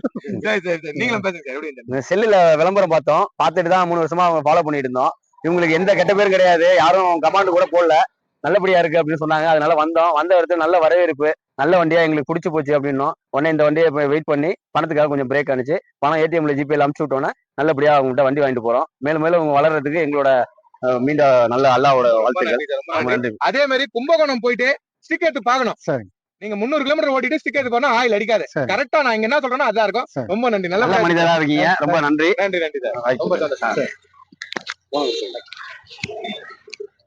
நீங்களும் பேசுங்க சார், எப்படி இருந்தது? இந்த செல்லுல விளம்பரம் பார்த்தோம், பார்த்துட்டு தான் 3 வருஷமா அவங்க ஃபாலோ பண்ணிட்டு இருந்தோம். இவங்களுக்கு எந்த கெட்ட பேரும் கிடையாது, யாரும் கமாண்ட் கூட போடல, நல்லபடியா இருக்கு அப்படின்னு சொன்னாங்க. அதனால வந்தோம். வந்த இடத்துல நல்ல வரவேற்பு, நல்ல வண்டியா எங்களுக்கு பிடிச்சி போச்சு அப்படின்னோம். உடனே இந்த வண்டியை வெயிட் பண்ணி பணத்துக்காக கொஞ்சம் பிரேக் அனுச்சு பணம் ஏடிஎம்ல ஜிபேல அனுப்பிச்சு விட்டோன்னே நல்லபடியா அவங்ககிட்ட வண்டி வாங்கிட்டு போறோம். மேலும் மேலும் அவங்க வளர்றதுக்கு எங்களோட மீண்டும் நல்ல அல்லாவோட வாழ்த்துக்கள். ரொம்ப நன்றி. அதே மாதிரி கும்பகோணம் போயிட்டு ஸ்டிக் எடுத்து பாக்கணும். சரி. நீங்க 300 கிலோமீட்டர் ஓட்டிட்டு ஸ்டிக் எடுத்து போனா ஆயில் அடிக்காது. சரி. கரெக்டா நான் இங்க என்ன சொல்றேன்னா அதான் இருக்கும். சரி. ரொம்ப நன்றி. நல்ல நல்ல மனிதரா இருக்கீங்க, ரொம்ப நன்றி. நன்றி சார். ரொம்ப சந்தோஷம்.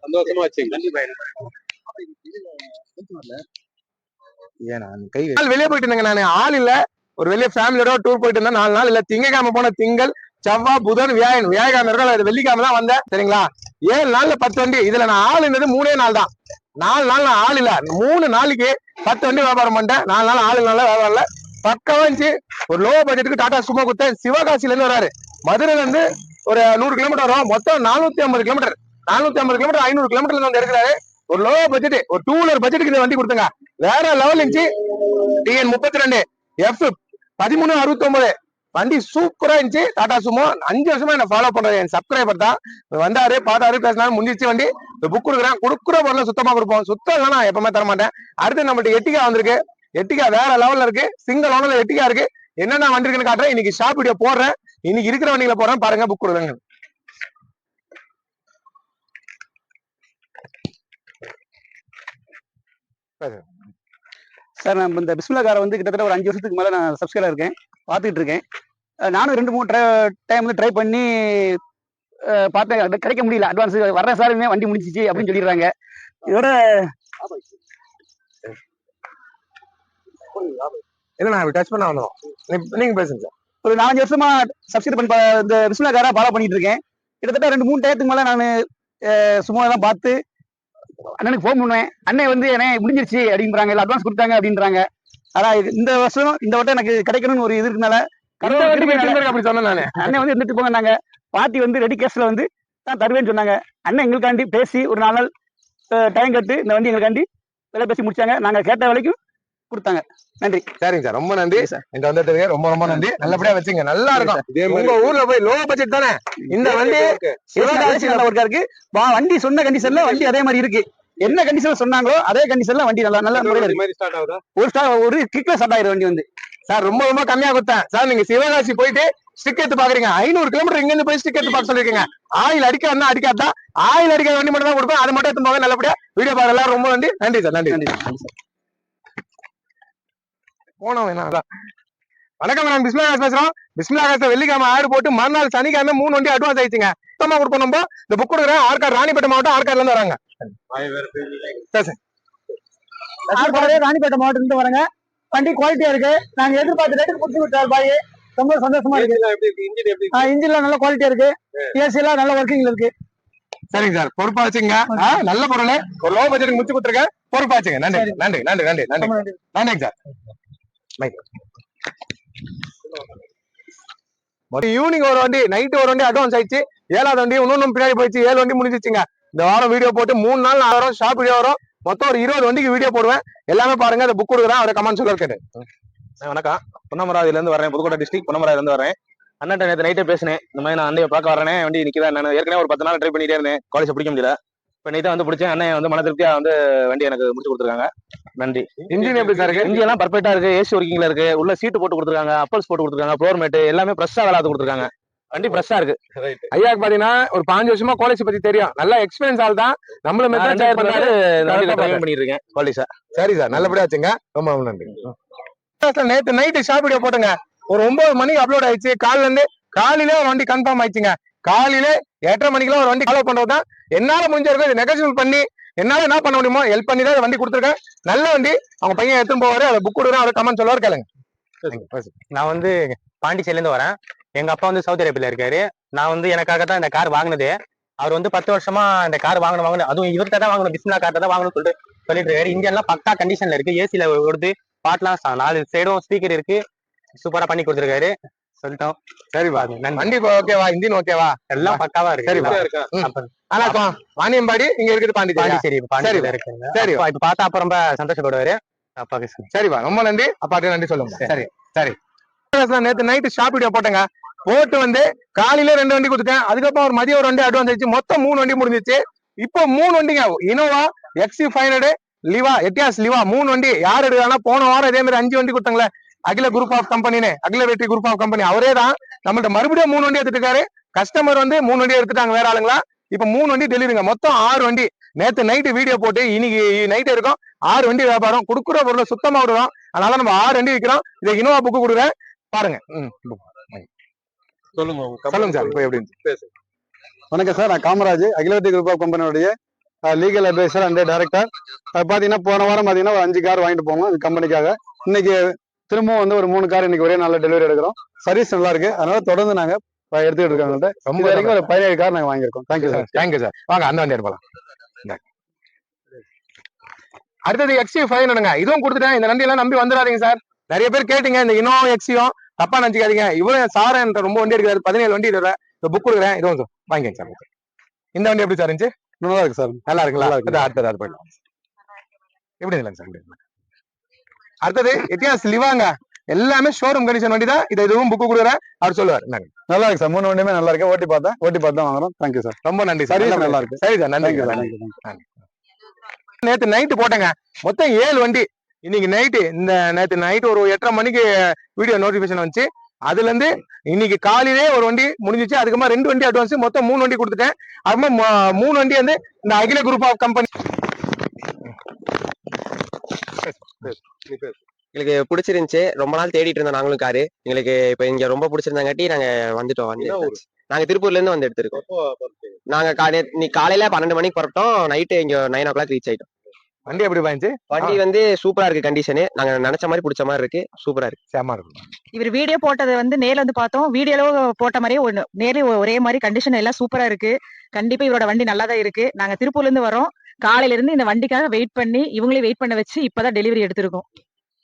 சந்தோஷமா வச்சுங்க. வெளியே போயிட்டு இருந்தேங்க, நானு ஆள் இல்ல, ஒரு வெளியே ஃபேமிலியோட டூர் போயிட்டு இருந்தேன். 4 நாள் இல்ல, திங்கக்கிழமை போன, திங்கள் செவ்வாய் புதன் வியாழன், வியாழக்கிழமை இருக்கா, வெள்ளிக்கிழமை தான் வந்தேன். சரிங்களா, 7 நாள்ல 10 வண்டி. இதுல நான் ஆள் இருந்தது 3 நாள் தான். 4 நாள் நான் ஆள் இல்ல, 3 நாளைக்கு 10 வண்டி வியாபாரம் பண்ணிட்டேன். 4 நாள் ஆள் இல்ல, வியாபாரம் இல்ல, பக்கவா இருந்துச்சு. ஒரு லோ பட்ஜெட்டுக்கு டாடா சுமோ கொடுத்தேன். சிவகாசில இருந்து வராரு, மதுரையில இருந்து ஒரு 100 கிலோமீட்டர் வரும், மொத்தம் 450 கிலோமீட்டர் 500 கிலோமீட்டர்ல வந்து எடுக்கிறாரு. ஒரு லோ பட்ஜெட், ஒரு 2 வீலர் பட்ஜெட்டுக்கு இந்த வண்டி கொடுத்துங்க, வேற லெவல் இருந்துச்சு. டிஎன் 32 எஃப் 1369 வண்டி சூப்பரா இருந்துச்சு. டாடா சுமோ 5 வருஷமா என்ன ஃபாலோ பண்றது என் சப்ஸ்கிரைபர் தான். வந்தாரு, பார்த்தாரு, பேசினாரு, முடிஞ்சிச்சு வண்டி. புக் கொடுக்குறேன், கொடுக்குற பொருளை சுத்தமா கொடுப்போம். சுத்தம் இல்லைன்னா நான் எப்பவுமே தர மாட்டேன். அடுத்து நம்மள்ட்ட எட்டிகா வந்திருக்கு, எட்டிகா வேற லெவல்ல இருக்கு, சிங்கிள் ஓனர்ல எட்டிகா இருக்கு. என்னென்ன வண்டி இருக்குன்னு காட்டுறேன். இன்னைக்கு ஷாப் வீடியோ போடுறேன், இன்னைக்கு இருக்கிற வண்டியில போடுறேன், பாருங்க, புக் கொடுக்குறேங்க. சார் நான் இந்த பிஸ்மில்லா காரை வந்து கிட்டத்தட்ட ஒரு 5 வருஷத்துக்கு மேலே நான் சப்ஸ்கிரைபர் இருக்கேன், பார்த்துக்கிட்டு இருக்கேன். நானும் 2-3 டைம் வந்து ட்ரை பண்ணி பார்த்தேன், அது கிடைக்க முடியல. அட்வான்ஸ் வர்றேன் சார், இனிமே வண்டி முடிச்சிச்சு அப்படின்னு சொல்லிடுறாங்க. இதோட என்ன நான் டச் பண்ண வந்தோம், நீங்க பேசுங்க சார். ஒரு 4-5 வருஷமா சப்ஸ்கிரைப் பண்ணி இந்த பிஸ்மில்லா காரை ஃபாலோ பண்ணிட்டு இருக்கேன். கிட்டத்தட்ட 2-3 டயத்துக்கு மேலே நான் சும்மா தான் பார்த்து அண்ணனுக்கு ஃபோன் பண்ணுவேன். அண்ணன் வந்து என்ன முடிஞ்சிருச்சு அப்படின்றாங்க, இல்லை அட்வான்ஸ் கொடுத்தாங்க அப்படின்றாங்க. அதான் இந்த வருஷம் இந்த வட்டம் எனக்கு கிடைக்கணும்னு ஒரு இது இருக்கனால அப்படி சொன்னேன் நானு. அண்ணன் வந்து இருந்துட்டு போங்க, பார்ட்டி வந்து ரெடி கேஸ்ல வந்து தான் தருவேன்னு சொன்னாங்க. அண்ணன் எங்களுக்காண்டி பேசி ஒரு 4 நாள் டைம் கட்டு இந்த வண்டி எங்களுக்காண்டி விலை பேசி முடிச்சாங்க. நாங்க கேட்ட விலைக்கும் கொடுத்தாங்க. நன்றி. சரிங்க சார், ரொம்ப நன்றி சார். இந்த வந்ததுக்கு ரொம்ப ரொம்ப நன்றி. நல்லபடியா வச்சுங்க, நல்லா இருக்கும். உங்க ஊர்ல போய் லோ பட்ஜெட் தானே இந்த வண்டி. சிவகாசி நல்ல ஒர்க்கா இருக்கு. வண்டி சொன்ன கண்டிஷன்ல வண்டி அதே மாதிரி இருக்கு. என்ன கண்டிஷன்ல சொன்னாங்களோ அதே கண்டிஷன்ல வண்டி நல்ல முறையில இருக்கு. ஒரு கிக்ல ஸ்டார்ட் ஆயிரும் வண்டி வந்து. சார் ரொம்ப ரொம்ப கம்மியா கொடுத்தேன் சார். நீங்க சிவகாசி போயிட்டு ஸ்டிக் எடுத்து பாக்குறீங்க, 500 கிலோமீட்டர் இங்க இருந்து போய் ஸ்டிக் எடுத்து பார்க்க சொல்லிருக்கீங்க. ஆயில் அடிக்க வந்தா அடிக்காதான், ஆயில் அடிக்காத வண்டி மட்டும் தான் கொடுப்பேன். அது மட்டும் எடுத்து போக. நல்லபடியா வீடியோ பாருங்க எல்லாரும். ரொம்ப நன்றி. நன்றி சார், நன்றி. போனோம். வணக்கம், நான் பிஸ்மில்லா காசு பேசுறோம். பிஸ்மில்லா காசு வெள்ளிக்கிழமை ஆர்டர் போட்டு மறுநாள் சனிக்கிழமை 3 வண்டி அட்வான்ஸ் ஆயிடுச்சுங்க. சுத்தமா கொடுப்போம். நம்ம இந்த புக் கொடுக்குறேன். ஆற்காடு ராணிப்பேட்டை மாவட்டம், ஆற்காடுல இருந்து வராங்க. ராணிப்பேட்டை மாவட்டத்துல இருந்து வரங்க. வண்டி குவாலிட்டியா இருக்கு. நாங்க எதிர்பார்த்த ரேட்டுக்கு முடிச்சு விட்டாரு பாய். ரொம்ப சந்தோஷமா இருக்கு. இன்ஜின்லாம் நல்ல குவாலிட்டியா இருக்கு. ஏசி எல்லாம் நல்ல ஒர்க்கிங்ல இருக்கு. சரிங்க சார், பொறுப்பா வச்சுங்க. நல்ல பொருள், ஒரு லோ பட்ஜெட் முடிச்சு கொடுத்துருக்கேன். பொறுப்பா வச்சுங்க. நன்றி நன்றி நன்றி நன்றி நன்றி நன்றிங்க சார். ஈவினிங் ஒரு வண்டி, நைட்டு ஒரு வண்டி அட்வான்ஸ் ஆயிடுச்சு. 7வது வண்டி இன்னொன்னு பின்னாடி போயிடுச்சு. 7 வண்டி முடிஞ்சிச்சுங்க. இந்த வாரம் வீடியோ போட்டு 3 நாள் வரும், ஷாப் வீடியோ வரும். மொத்தம் ஒரு 20 வண்டிக்கு வீடியோ போடுவேன். எல்லாமே பாருங்க. அதை புக் கொடுக்குறேன், அவரை கமெண்ட் சொல்ல கேட்டு. வணக்கம், பொன்னமராவதில இருந்து வரேன், புதுக்கோட்டை டிஸ்ட்ரிக்ட் பொன்னமராவதில இருந்து வரேன். அண்ணன் நேற்று நைட்டே பேசினேன், இந்த மாதிரி நான் அண்ணையை பார்க்க வரேன், வண்டி நிற்கிறேன். நான் ஏற்கனவே ஒரு 10 நாள் ட்ரை பண்ணிட்டே இருந்தேன், காலேஜ் பிடிக்க முடியல. இப்போ நைட்டை வந்து பிடிச்சேன். அண்ணன் வந்து மன திருப்தியா வந்து வண்டி எனக்கு முடிச்சு கொடுத்துருக்காங்க. நன்றி. இன்ஜின் எப்படி சார் இருக்கு? இன்ஜின் எல்லாம் பர்ஃபெக்டா இருக்கு, ஏசி ஒர்க்கிங்ல இருக்கு, உள்ள சீட்டு போட்டு கொடுத்துருக்காங்க, அப்பல்ஸ் போட்டு கொடுத்துருக்காங்க, ஃப்ளோர் மேட் எல்லாமே ஃப்ரெஷ்ஷா வேலாத்து கொடுத்துருக்காங்க. வண்டி ஃப்ரெஷ்ஷா இருக்கு. ஐயாக்கு பாத்தீங்கன்னா ஒரு 5 வருஷமா காலேஜ் பத்தி தெரியும், நல்லா எக்ஸ்பீரியன்ஸ் ஆள் தான். நம்மளும் பண்ணிட்டு இருக்கேன் காலேஜ். சரி சார், நல்லபடியா வச்சுங்க. ரொம்ப நன்றி. நேற்று நைட்டு ஷாப் வீடியோ போட்டுங்க, ஒரு 9 மணிக்கு அப்லோட் ஆயிடுச்சு. காலையில ஒரு வண்டி கன்ஃபார்ம் ஆயிடுச்சுங்க. காலையில 8:30 மணிக்கெல்லாம் ஒரு வண்டி ஃபாலோ பண்றதுதான் என்னால முடிஞ்சிருக்கு. நெகோசியேட் பண்ணி என்னால என்ன பண்ண முடியுமோ ஹெல்ப் பண்ணி தான் வண்டி கொடுத்துருக்கேன். நல்ல வண்டி. அவங்க பையன் எடுத்துன்னு போவாரு, அதை புக் கொடுக்குறேன், அவரை கமெண்ட் சொல்லுவாரு, கேளுங்க. நான் வந்து பாண்டிச்சேரியில இருந்து வரேன். எங்க அப்பா வந்து சவுதி அரேபியால இருக்காரு. நான் வந்து எனக்காக தான் இந்த கார் வாங்கினது. அவர் வந்து 10 வருஷமா இந்த கார் வாங்கணும், அதுவும் இவர்கிட்ட தான் வாங்கணும், பிஸ்மில்லா கார்ட்ட தான் வாங்கணும்னு சொல்லிட்டு இருக்காரு. இன்ஜின்லாம் பக்கா கண்டிஷன்ல இருக்கு, ஏசில ஓடுது, பாட்டுலாம் 4 சைடும் ஸ்பீக்கர் இருக்கு, சூப்பரா பண்ணி கொடுத்துருக்காரு. சொல்லிட்டோம். சரிப்பா, வண்டி ஓகேவா, இன்ஜின் ஓகேவா, எல்லாம் பக்காவா இருக்கு. சரிப்பா. ஆனா வாணியம்பாடி இங்க இருக்குது பாண்டிச்சேரி இருக்குங்க. சரி, இப்ப பார்த்தா அப்ப ரொம்ப சந்தோஷப்படுவாரு. அப்பாக்கு சரிப்பா, ரொம்ப நன்றி. அப்பாட்டு நன்றி சொல்லுங்க. சரி சரி. நேத்து நைட்டு ஷாப் வீடியோ போட்டேங்க, போட்டு வந்து காலையில 2 வண்டி கொடுத்தேன், அதுக்கப்புறம் ஒரு மதியம் ஒரு வண்டி அட்வான்ஸ் ஆயிடுச்சு, மொத்தம் 3 வண்டி முடிஞ்சிச்சு. இப்போ 3 வண்டிங்க, இனோவா, XC500, லிவா, எட்டியாஸ் லிவா, 3 வண்டி. யார் எடுக்கலாம்? போன வாரம் இதே மாதிரி 5 வண்டி கொடுத்தாங்களே, அகில குரூப் ஆஃப் கம்பெனின்னு, அகில வெற்றி குரூப் ஆஃப் கம்பெனி, அவரே தான் நம்மள்ட்ட மறுபடியும் 3 வண்டி எடுத்துட்டு இருக்காரு. கஸ்டமர் வந்து 3 வண்டி எடுத்துட்டாங்க வேற ஆளுங்களா. இப்ப 3 வண்டி டெலிவரிங்க, மொத்தம் 6 வண்டி. நேத்து நைட்டு வீடியோ போட்டு இன்னைக்கு நைட் இருக்கும் 6 வண்டி வியாபாரம். கொடுக்குற பொருளை சுத்தமா விடுறோம், அதனால நம்ம 6 வண்டி விற்கிறோம். இதை இனோவா புக்கு கொடுக்குறேன் பாருங்க. சொல்லுங்க சார், இப்போ எப்படி பேசு. வணக்கம் சார், நான் காமராஜ், அகிலவர்த்தி குரூப் ஆஃப் கம்பெனியோடைய லீகல் அட்வைசர் அண்ட் டைரக்டர். பாத்தீங்கன்னா போன வாரம் பாத்தீங்கன்னா ஒரு 5 கார் வாங்கிட்டு போனோம் இந்த கம்பெனிக்காக. இன்னைக்கு திரும்பவும் வந்து ஒரு 3 கார் இன்னைக்கு ஒரே நாள்ல டெலிவரி எடுக்கிறோம். சர்வீஸ் நல்லா இருக்கு, அதனால தொடர்ந்து நாங்க எடுத்துக்கிட்டு இருக்கோம். ரொம்ப வரைக்கும் ஒரு 17 கார் நாங்க வாங்கியிருக்கோம். Thank you sir. Thank you sir. வாங்க அந்த வண்டி எடுப்பலாம். அடுத்தது XC500ங்க, இதுவும் கொடுத்துட்டேன். இந்த வண்டி எல்லாம் நம்பி வந்துடாதீங்க சார். நிறைய பேர் கேட்டீங்க இந்த இனோவா எக்ஸியும், தப்பா நினைச்சுக்காதீங்க. இவரும் சார் என்ற ரொம்ப வண்டி எடுக்கிறாரு, 17 வண்டி இதுல புக் கொடுக்குறேன். இதுவும் சார் வாங்கிங்க சார். இந்த வண்டி எப்படி சார் இருந்துச்சு? நல்லா இருக்கு சார். நல்லா இருக்குங்களா? அடுத்தது அது போயிடலாம். எப்படி இல்லைங்க சார். அடுத்தது எட்டியாஸ் லிவாங்க, எல்லாமே ஷோரூம் கண்டிஷன் வண்டி தான். இதை இதுவும் புக்கு கொடுக்குறேன், அவர் சொல்லுவார். நல்லா இருக்கு சார், 3 வண்டியுமே நல்லா இருக்கு. ஓட்டி பார்த்து வாங்குறோம். Thank you sir. ரொம்ப நன்றி சார். சர்வீஸ் நல்லா இருக்கு. சரி சார், நன்றி சார். நேத்து நைட்டு போட்டேங்க, மொத்தம் 7 வண்டி. இன்னைக்கு நைட்டு நேத்து நைட்டு ஒரு 8:30 மணிக்கு வீடியோ நோட்டிபிகேஷன் வந்துச்சு. அதுல இருந்து இன்னைக்கு காலையிலே ஒரு வண்டி முடிஞ்சிச்சு. அதுக்கப்புறமா 2 வண்டி அட்வான்ஸ், மொத்தம் 3 வண்டி கொடுத்துட்டேன். அதுமா 3 வண்டி வந்து இந்த அகில குரூப் ஆஃப் கம்பெனி. எங்களுக்கு பிடிச்சிருந்துச்சு, ரொம்ப நாள் தேடிட்டு இருந்தோம் நாங்களும் காரு. எங்களுக்கு இப்ப இங்க ரொம்ப பிடிச்சிருந்தாங்காட்டி நாங்க வந்துட்டோம். நாங்க திருப்பூர்ல இருந்து வந்து எடுத்திருக்கோம். நாங்க காலையில 12 மணிக்கு புறப்பட்டோம், நைட்டு இங்க 9 o'clock ரீச் ஆயிட்டோம். வண்டி எப்படி பாய்ச்சு? வண்டி வந்து சூப்பரா இருக்கு, கண்டிஷனு நாங்க நினைச்ச மாதிரி பிடிச்ச மாதிரி இருக்கு, சூப்பரா இருக்கு, சேமா இருக்கு. இவர் வீடியோ போட்டது வந்து நேர்ல வந்து பார்த்தோம், வீடியோல போட்ட மாதிரியே நேர்ல ஒரே மாதிரி கண்டிஷன் எல்லாம் சூப்பரா இருக்கு. கண்டிப்பா இவரோட வண்டி நல்லா தான் இருக்கு. நாங்க திருப்பூர்ல இருந்து வரோம், காலையில இருந்து இந்த வண்டிக்காக வெயிட் பண்ணி இவங்களே வெயிட் பண்ண வச்சு இப்பதான் டெலிவரி எடுத்திருக்கோம்.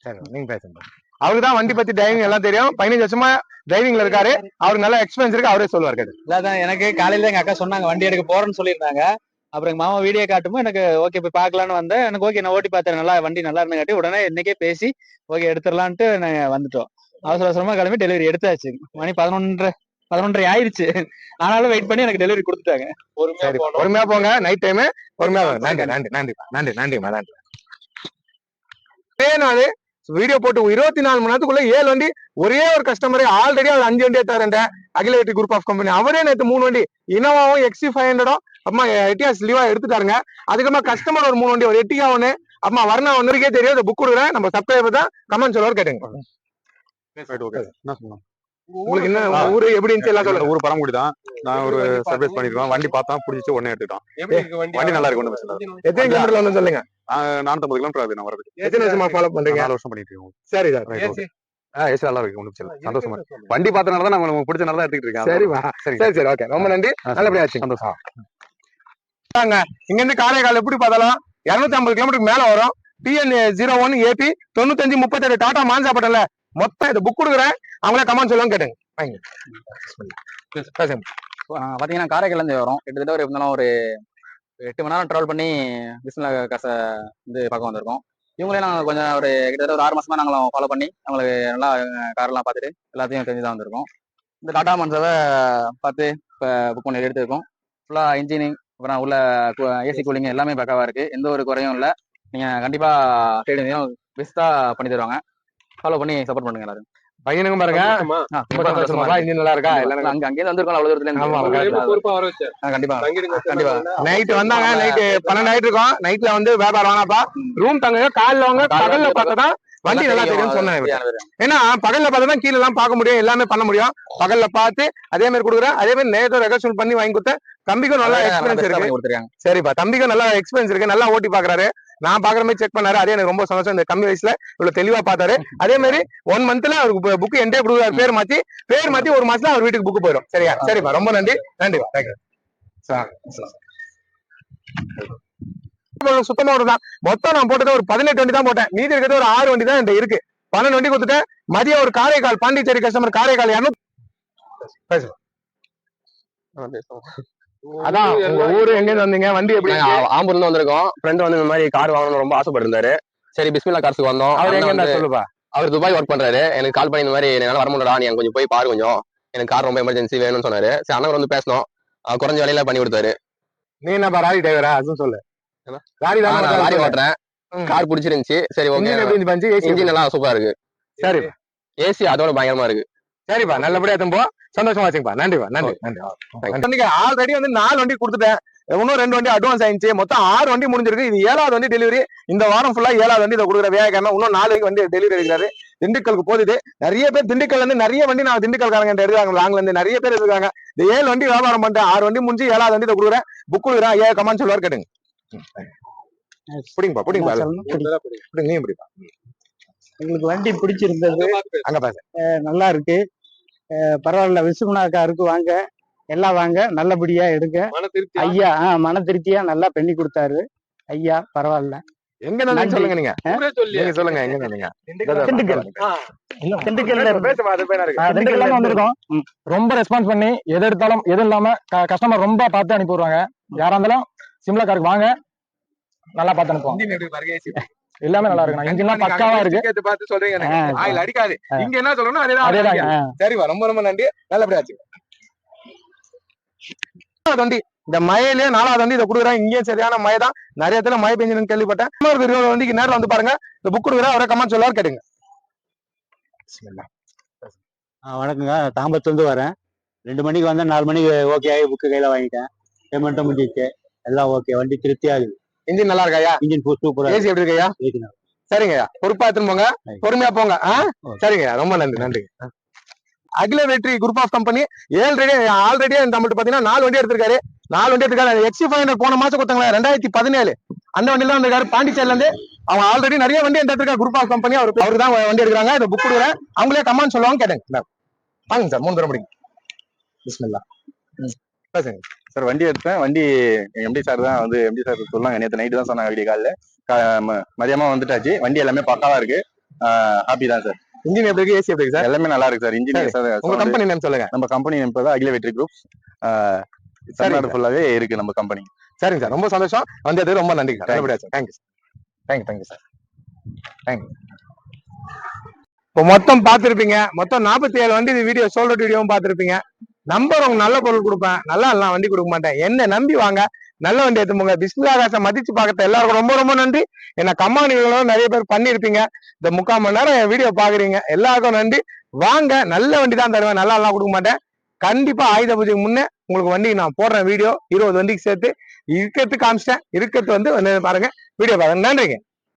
சரி, நீங்க பேசுங்க. அவருக்குதான் வண்டி பத்தி டிரைவிங் எல்லாம் தெரியும், 15 வருஷமா டிரைவிங்ல இருக்காரு. அவருக்கு நல்ல எக்ஸ்பீரியன்ஸ் இருக்கு, அவரே சொல்லுவாரு. இல்லாதான் எனக்கு காலையில எங்க அக்கா சொன்னாங்க வண்டி எடுக்க போறேன்னு சொல்லியிருந்தாங்க. அப்புறம் எங்க மாமா வீடியோ காட்டுமோ எனக்கு ஓகே போய் பார்க்கலான்னு வந்தேன். எனக்கு ஓகே, நான் ஓட்டி பார்த்தேன், நல்லா வண்டி நல்லா இருந்தங்காட்டி உடனே இன்னைக்கே பேசி ஓகே எடுத்துடலான்ட்டு நாங்க வந்துட்டோம். அவசர அவசரமா கிளம்பி டெலிவரி எடுத்தாச்சு. மணி 11:30 ஆயிடுச்சு. ஆனாலும் வெயிட் பண்ணி எனக்கு டெலிவரி கொடுத்துட்டாங்க. பொறுமையா போங்க, நைட் டைம் பொறுமையா. நன்றி நன்றி நன்றி நன்றி நன்றிமா நன்றி. நாள் வீடியோ போட்டு 24 மணி நேரத்துக்குள்ள 7 வண்டி. ஒரே ஒரு கஸ்டமரே ஆல்ரெடி அவர் 5 வண்டி எடுத்தாருன்ற அகில வெற்றி குரூப் ஆஃப் கம்பெனி. அவரே நேற்று 3 வண்டி இனோவாவும் XC500 அம்மா எட்டியாஸ் லிவா எடுத்துட்டாருங்க. அதுக்கப்புறமா கஸ்டமர் ஒரு 3 வண்டி, ஒரு எட்டியா ஒண்ணு, அம்மா வரணா ஒன்னுக்கே தெரியும். புக் கொடுக்குறேன், நம்ம சப்ஸ்கிரைபர் தான் கமெண்ட் சொல்லுவார், கேட்டுங்க. உங்களுக்கு என்ன ஊரு எப்படி இருந்துச்சு எல்லாம் சொல்லுங்க. ஊர் பரமக்குடி தான். நான் ஒரு சர்வீஸ் பண்ணிருக்கோம், வண்டி பார்த்தா பிடிச்சிச்சு, உடனே எடுத்துட்டோம். வண்டி நல்லா இருக்கு. எத்தனை கிலோமீட்டர்ல வந்து சொல்லுங்க. 450 கிலோமீட்டர் ஆகுது நான் வரதுக்கு. எத்தனை வருஷமா ஃபாலோ பண்றீங்க? 4 வருஷம் பண்ணிட்டு இருக்கோம். சரி சார். ஏசி நல்லா இருக்கு, ஒன்றும் பிரச்சனை. சந்தோஷமா இருக்கு. வண்டி பார்த்தனால தான் உங்களுக்கு பிடிச்சனால தான் எடுத்துக்கிட்டு இருக்கேன். சரிவா, சரி சரி, ஓகே, ரொம்ப நன்றி. நல்லபடியா ஆச்சு. சந்தோஷம். இங்க இருந்து காரைக்கால் எப்படி பார்த்தாலும் 250 கிலோமீட்டருக்கு மேல வரும். TN01 AP 9538 டாடா மான்சாப்பட்டன்ல மொத்தம் இதை புக் கொடுக்குறேன். அவங்களே கமெண்ட் சொல்லுவாங்க, கேட்டுங்க. பாத்தீங்கன்னா காரைக்கால் இருந்து வரும். கிட்டத்தட்ட ஒரு இருந்தாலும் ஒரு 8 மணி நேரம் டிராவல் பண்ணி பிஸ்மில்லா காசை வந்து பார்க்க வந்திருக்கோம். இவங்களே நாங்கள் கொஞ்சம் ஒரு கிட்டத்தட்ட ஒரு 6 மாசமா நாங்களும் ஃபாலோ பண்ணி அவங்களுக்கு நல்லா காரெல்லாம் பார்த்துட்டு எல்லாத்தையும் தெரிஞ்சு தான் வந்திருக்கோம். இந்த டாடா மான்சாவை பார்த்து இப்போ புக் பண்ணி எடுத்துருக்கோம். ஃபுல்லாக இன்ஜினிங், அப்புறம் உள்ள ஏசி கூலிங் எல்லாமே பக்காவாக இருக்கு, எந்த ஒரு குறையும் இல்லை. நீங்கள் கண்டிப்பாக தேடி பெஸ்ட்டாக பண்ணி தருவாங்க. ஃபாலோ பண்ணி சப்போர்ட் பண்ணுங்க எல்லாரும். பையனுக்கும் பாருங்க, இன்ஜின் நல்லா இருக்கா? அங்கேயிருந்து வந்திருக்கோம், அவ்வளவு தூரத்துல கண்டிப்பா கண்டிப்பா. நைட் வந்தாங்க, நைட்டு 12 ஆயிட்டு இருக்கோம். நைட்ல வந்து வியாபாரம் வாங்கப்பா, ரூம் தங்குங்க, காலைல வாங்க. பகல்ல பார்த்தாதான் வண்டி நல்லா தெரியும் சொன்னேன். ஏன்னா பகல்ல பார்த்தாதான் கீழே எல்லாம் பார்க்க முடியும், எல்லாமே பண்ண முடியும். பகல்ல பார்த்து அதே மாதிரி கொடுக்குறேன். அதே மாதிரி நேரத்தை ரெகர்ஷன் பண்ணி வாங்கி கொடுத்தேன். தம்பிக்கும் நல்லா எக்ஸ்பீரியன்ஸ் இருக்கு. சரிப்பா, தம்பிக்கும் நல்லா எக்ஸ்பீரியன்ஸ் இருக்கு, நல்லா ஓட்டி பாக்குறாரு. நான் பாக்குற மாதிரி செக் பண்ணாரு, அதே எனக்கு ரொம்ப சந்தோஷம். இந்த கம்மி வயசுல இவ்வளவு தெளிவா பார்த்தாரு. அதே மாதிரி 1 மந்த்ல அவருக்கு புக் என்டே கொடுக்குறாரு. பேர் மாத்தி 1 மாசத்துல அவர் வீட்டுக்கு புக் போயிடும். சரியா? சரிப்பா, ரொம்ப நன்றி. நன்றிப்பா, தேங்க்யூ. சுத்தமா தான் மொத்தம் நான் போட்டது ஒரு 18 வண்டி தான் போட்டேன். மீதி இருக்கிறது ஒரு 6 வண்டி தான் என்கிட்ட இருக்கு. 12 வண்டி கொடுத்துட்டேன். மதியம் ஒரு காரைக்கால் பாண்டிச்சேரி கஸ்டமர் காரைக்கால் 200 அதான் உங்க ஊரு எங்க இருந்து வந்தீங்க? வண்டி எப்படி? ஆம்பூர்ல இருந்து வந்திருக்கோம். ஃப்ரெண்ட் வந்து இந்த மாதிரி கார் வாங்கணும்னு ரொம்ப ஆசைப்பட்டிருந்தாரு. சரி பிஸ்மில்லா கார்ஸ்க்கு வந்தோம். அவர் எங்க சொல்லுப்பா. அவர் துபாய் ஒர்க் பண்றாரு. எனக்கு கால் பண்ணி இந்த மாதிரி என்னால வர முடியலடா, நீ கொஞ்சம் போய் பாரு, கொஞ்சம் எனக்கு கார் ரொம்ப எமர்ஜென்சி வேணும்னு சொன்னாரு. சரி அண்ணன் வந்து பேசணும். குறைஞ்ச விலையில பண்ணி கொடுத்தாரு. நீ என்னப்பா லாரி டிரைவரா? அதுவும் சொல்லு. லாரி ஓட்டுறேன். கார் பிடிச்சிருந்துச்சு. சரி ஓகே. இன்ஜின் எல்லாம் சூப்பரா இருக்கு. சரி ஏசி அதோட பயங்கரமா இருக்கு. சரிப்பா நல்லபடியா தம்போ சந்தோஷமா வச்சுப்பா. நன்றிப்பா நன்றி. ஆல்ரெடி வந்து 4 வண்டி கொடுத்துட்டேன். இன்னும் 2 வண்டி அட்வான்ஸ் ஆயிடுச்சு. மொத்தம் 6 வண்டி முடிஞ்சிருக்கு. இது 7வது வண்டி டெலிவரி. இந்த வாரம் ஃபுல்லா 7வது வண்டி இதை கொடுக்குற வேகாம இன்னும் 4 வண்டி டெலிவரி எடுக்கிறாரு. திண்டுக்கலுக்கு போகுது. நிறைய பேர் திண்டுக்கல்ல இருந்து நிறைய வண்டி நான் திண்டுக்கல்காரங்க எடுக்கிறாங்க. லாங்ல இருந்து நிறைய பேர் இருக்காங்க. இந்த 7 வண்டி வியாபாரம் பண்ணிட்டேன். 6 வண்டி முடிஞ்சு 7வது வண்டி இதை கொடுக்குறேன். புக் கொடுக்குறேன். ஐயா கமான்னு சொல்லுவார் கேட்டுங்க. பிடிங்கப்பா பிடிங்க. நீ பிடிப்பா. எங்களுக்கு வண்டி பிடிச்சிருந்தது. அங்க பாரு நல்லா இருக்கு. பரவாயில்ல. விசுகுணா காருக்கு வாங்க, எல்லாம் வாங்க, நல்லபடியா எடுங்க ஐயா. மன திருப்தியா நல்லா பண்ணி கொடுத்தாரு ஐயா. பரவாயில்ல. எங்க சொல்லுங்க நீங்க சொல்லுங்க. எங்க நீங்க? திண்டுக்கல்ல வந்திருக்கோம். ரொம்ப ரெஸ்பான்ஸ் பண்ணி எது எடுத்தாலும் எது இல்லாம கஸ்டமர் ரொம்ப பார்த்து அனுப்பி விடுவாங்க. யாரா இருந்தாலும் சிம்லா காருக்கு வாங்க, நல்லா பார்த்து அனுப்புவாங்க. எல்லாமே நல்லா இருக்கு. இன்ஜின்லாம் பக்காவா இருக்கு. பார்த்து சொல்றீங்க. ஆயில் அடிக்காது. இங்க என்ன சொல்லணும் அதேதான். சரிவா ரொம்ப ரொம்ப நன்றி. நல்லபடியா ஆச்சு. வண்டி இந்த மழையிலே 4வது வண்டி இதை கொடுக்குறேன். இங்கேயும் சரியான மழை தான். நிறைய இடத்துல மழை பெஞ்சுன்னு கேள்விப்பட்டேன். 20 வண்டிக்கு நேரில் வந்து பாருங்க. இந்த புக் கொடுக்குறேன். அவரை கமெண்ட் சொல்லுவார் கேட்டுங்க. வணக்கங்க. தாம்பரத்துலேருந்து வரேன். 2 மணிக்கு வந்தேன். 4 மணிக்கு ஓகே ஆகி புக்கு கையில வாங்கிட்டேன். பேமெண்ட்டும் முடிஞ்சிச்சு. எல்லாம் ஓகே. வண்டி திருப்தியா இருக்கு. இன்ஜின் நல்லா இருக்காயா? இன்ஜின் சூப்பரா. ஏசி எப்படி இருக்கையா? சரிங்கய்யா. பொறுப்பா எடுத்துன்னு போங்க. பொறுமையா போங்க. சரிங்கய்யா ரொம்ப நன்றி. அகில வெற்றி குரூப் ஆஃப் கம்பெனி ஆல்ரெடி நம்மள்ட்ட பாத்தீங்கன்னா 4 வண்டி எடுத்திருக்காரு. 4 வண்டி எடுத்திருக்காரு. XC500 போன மாசம் கொடுத்தாங்களா 2017 அந்த வண்டியில வந்திருக்காரு. பாண்டிச்சேரில இருந்து அவங்க ஆல்ரெடி நிறைய வண்டி எடுத்திருக்காரு. குரூப் ஆஃப் கம்பெனி அவரு தான் வண்டி எடுக்கிறாங்க. இதை புக் கொடுக்குறேன். அவங்களே கமான்னு சொல்லுவாங்க கேட்டுங்க. வாங்க சார் 3 தடவை முடிங்க. பிஸ்மில்லா. பேசுங்க சார். வண்டி எடுத்தேன். வண்டி எம்டி சார் தான் வந்து எம்டி சார் சொன்னாங்க. நேற்று நைட்டு தான் சொன்னாங்க. வீடியோ காலில் மதியமா வந்துட்டாச்சு. வண்டி எல்லாமே பக்காவா இருக்கு. ஹாப்பி தான் சார். இன்ஜின் எப்படி இருக்கு? ஏசி எப்படி இருக்கு சார்? எல்லாமே நல்லா இருக்கு சார். இன்ஜின் உங்க கம்பெனி நேம் சொல்லுங்க. நம்ம கம்பெனி நேம் தான் அகில வெற்றி குரூப். தமிழ்நாடு ஃபுல்லாவே இருக்கு நம்ம கம்பெனி. சரிங்க சார் ரொம்ப சந்தோஷம். வந்தது ரொம்ப நன்றி சார். நல்லபடியா சார். Thank you sir. தேங்க்யூ. இப்போ மொத்தம் பார்த்துருப்பீங்க. மொத்தம் 47 வண்டி இது வீடியோ சோல்ட் வீடியோவும் பார்த்துருப்பீங்க. நம்பர் உங்க நல்ல பொருள் கொடுப்பேன். நல்லா எல்லாம் வண்டி கொடுக்க மாட்டேன். என்ன நம்பி வாங்க. நல்ல வண்டி எடுத்துப்போங்க. பிஸ்மில்லா காசை மதிச்சு பார்க்கறது எல்லாருக்கும் ரொம்ப ரொம்ப நன்றி. என்ன கம்மானிகளும் நிறைய பேர் பண்ணிருப்பீங்க. இந்த 3/4 மணி நேரம் என் வீடியோ பாக்குறீங்க. எல்லாருக்கும் நன்றி. வாங்க. நல்ல வண்டி தான் தருவேன். நல்லா எல்லாம் கொடுக்க மாட்டேன். கண்டிப்பா ஆயுத பூஜைக்கு முன்னே உங்களுக்கு வண்டி நான் போடுறேன் வீடியோ. 20 வண்டிக்கு சேர்த்து இருக்கிறது காமிச்சிட்டேன். இருக்கிறது வந்து பாருங்க வீடியோ பாருங்க. நன்றிங்க.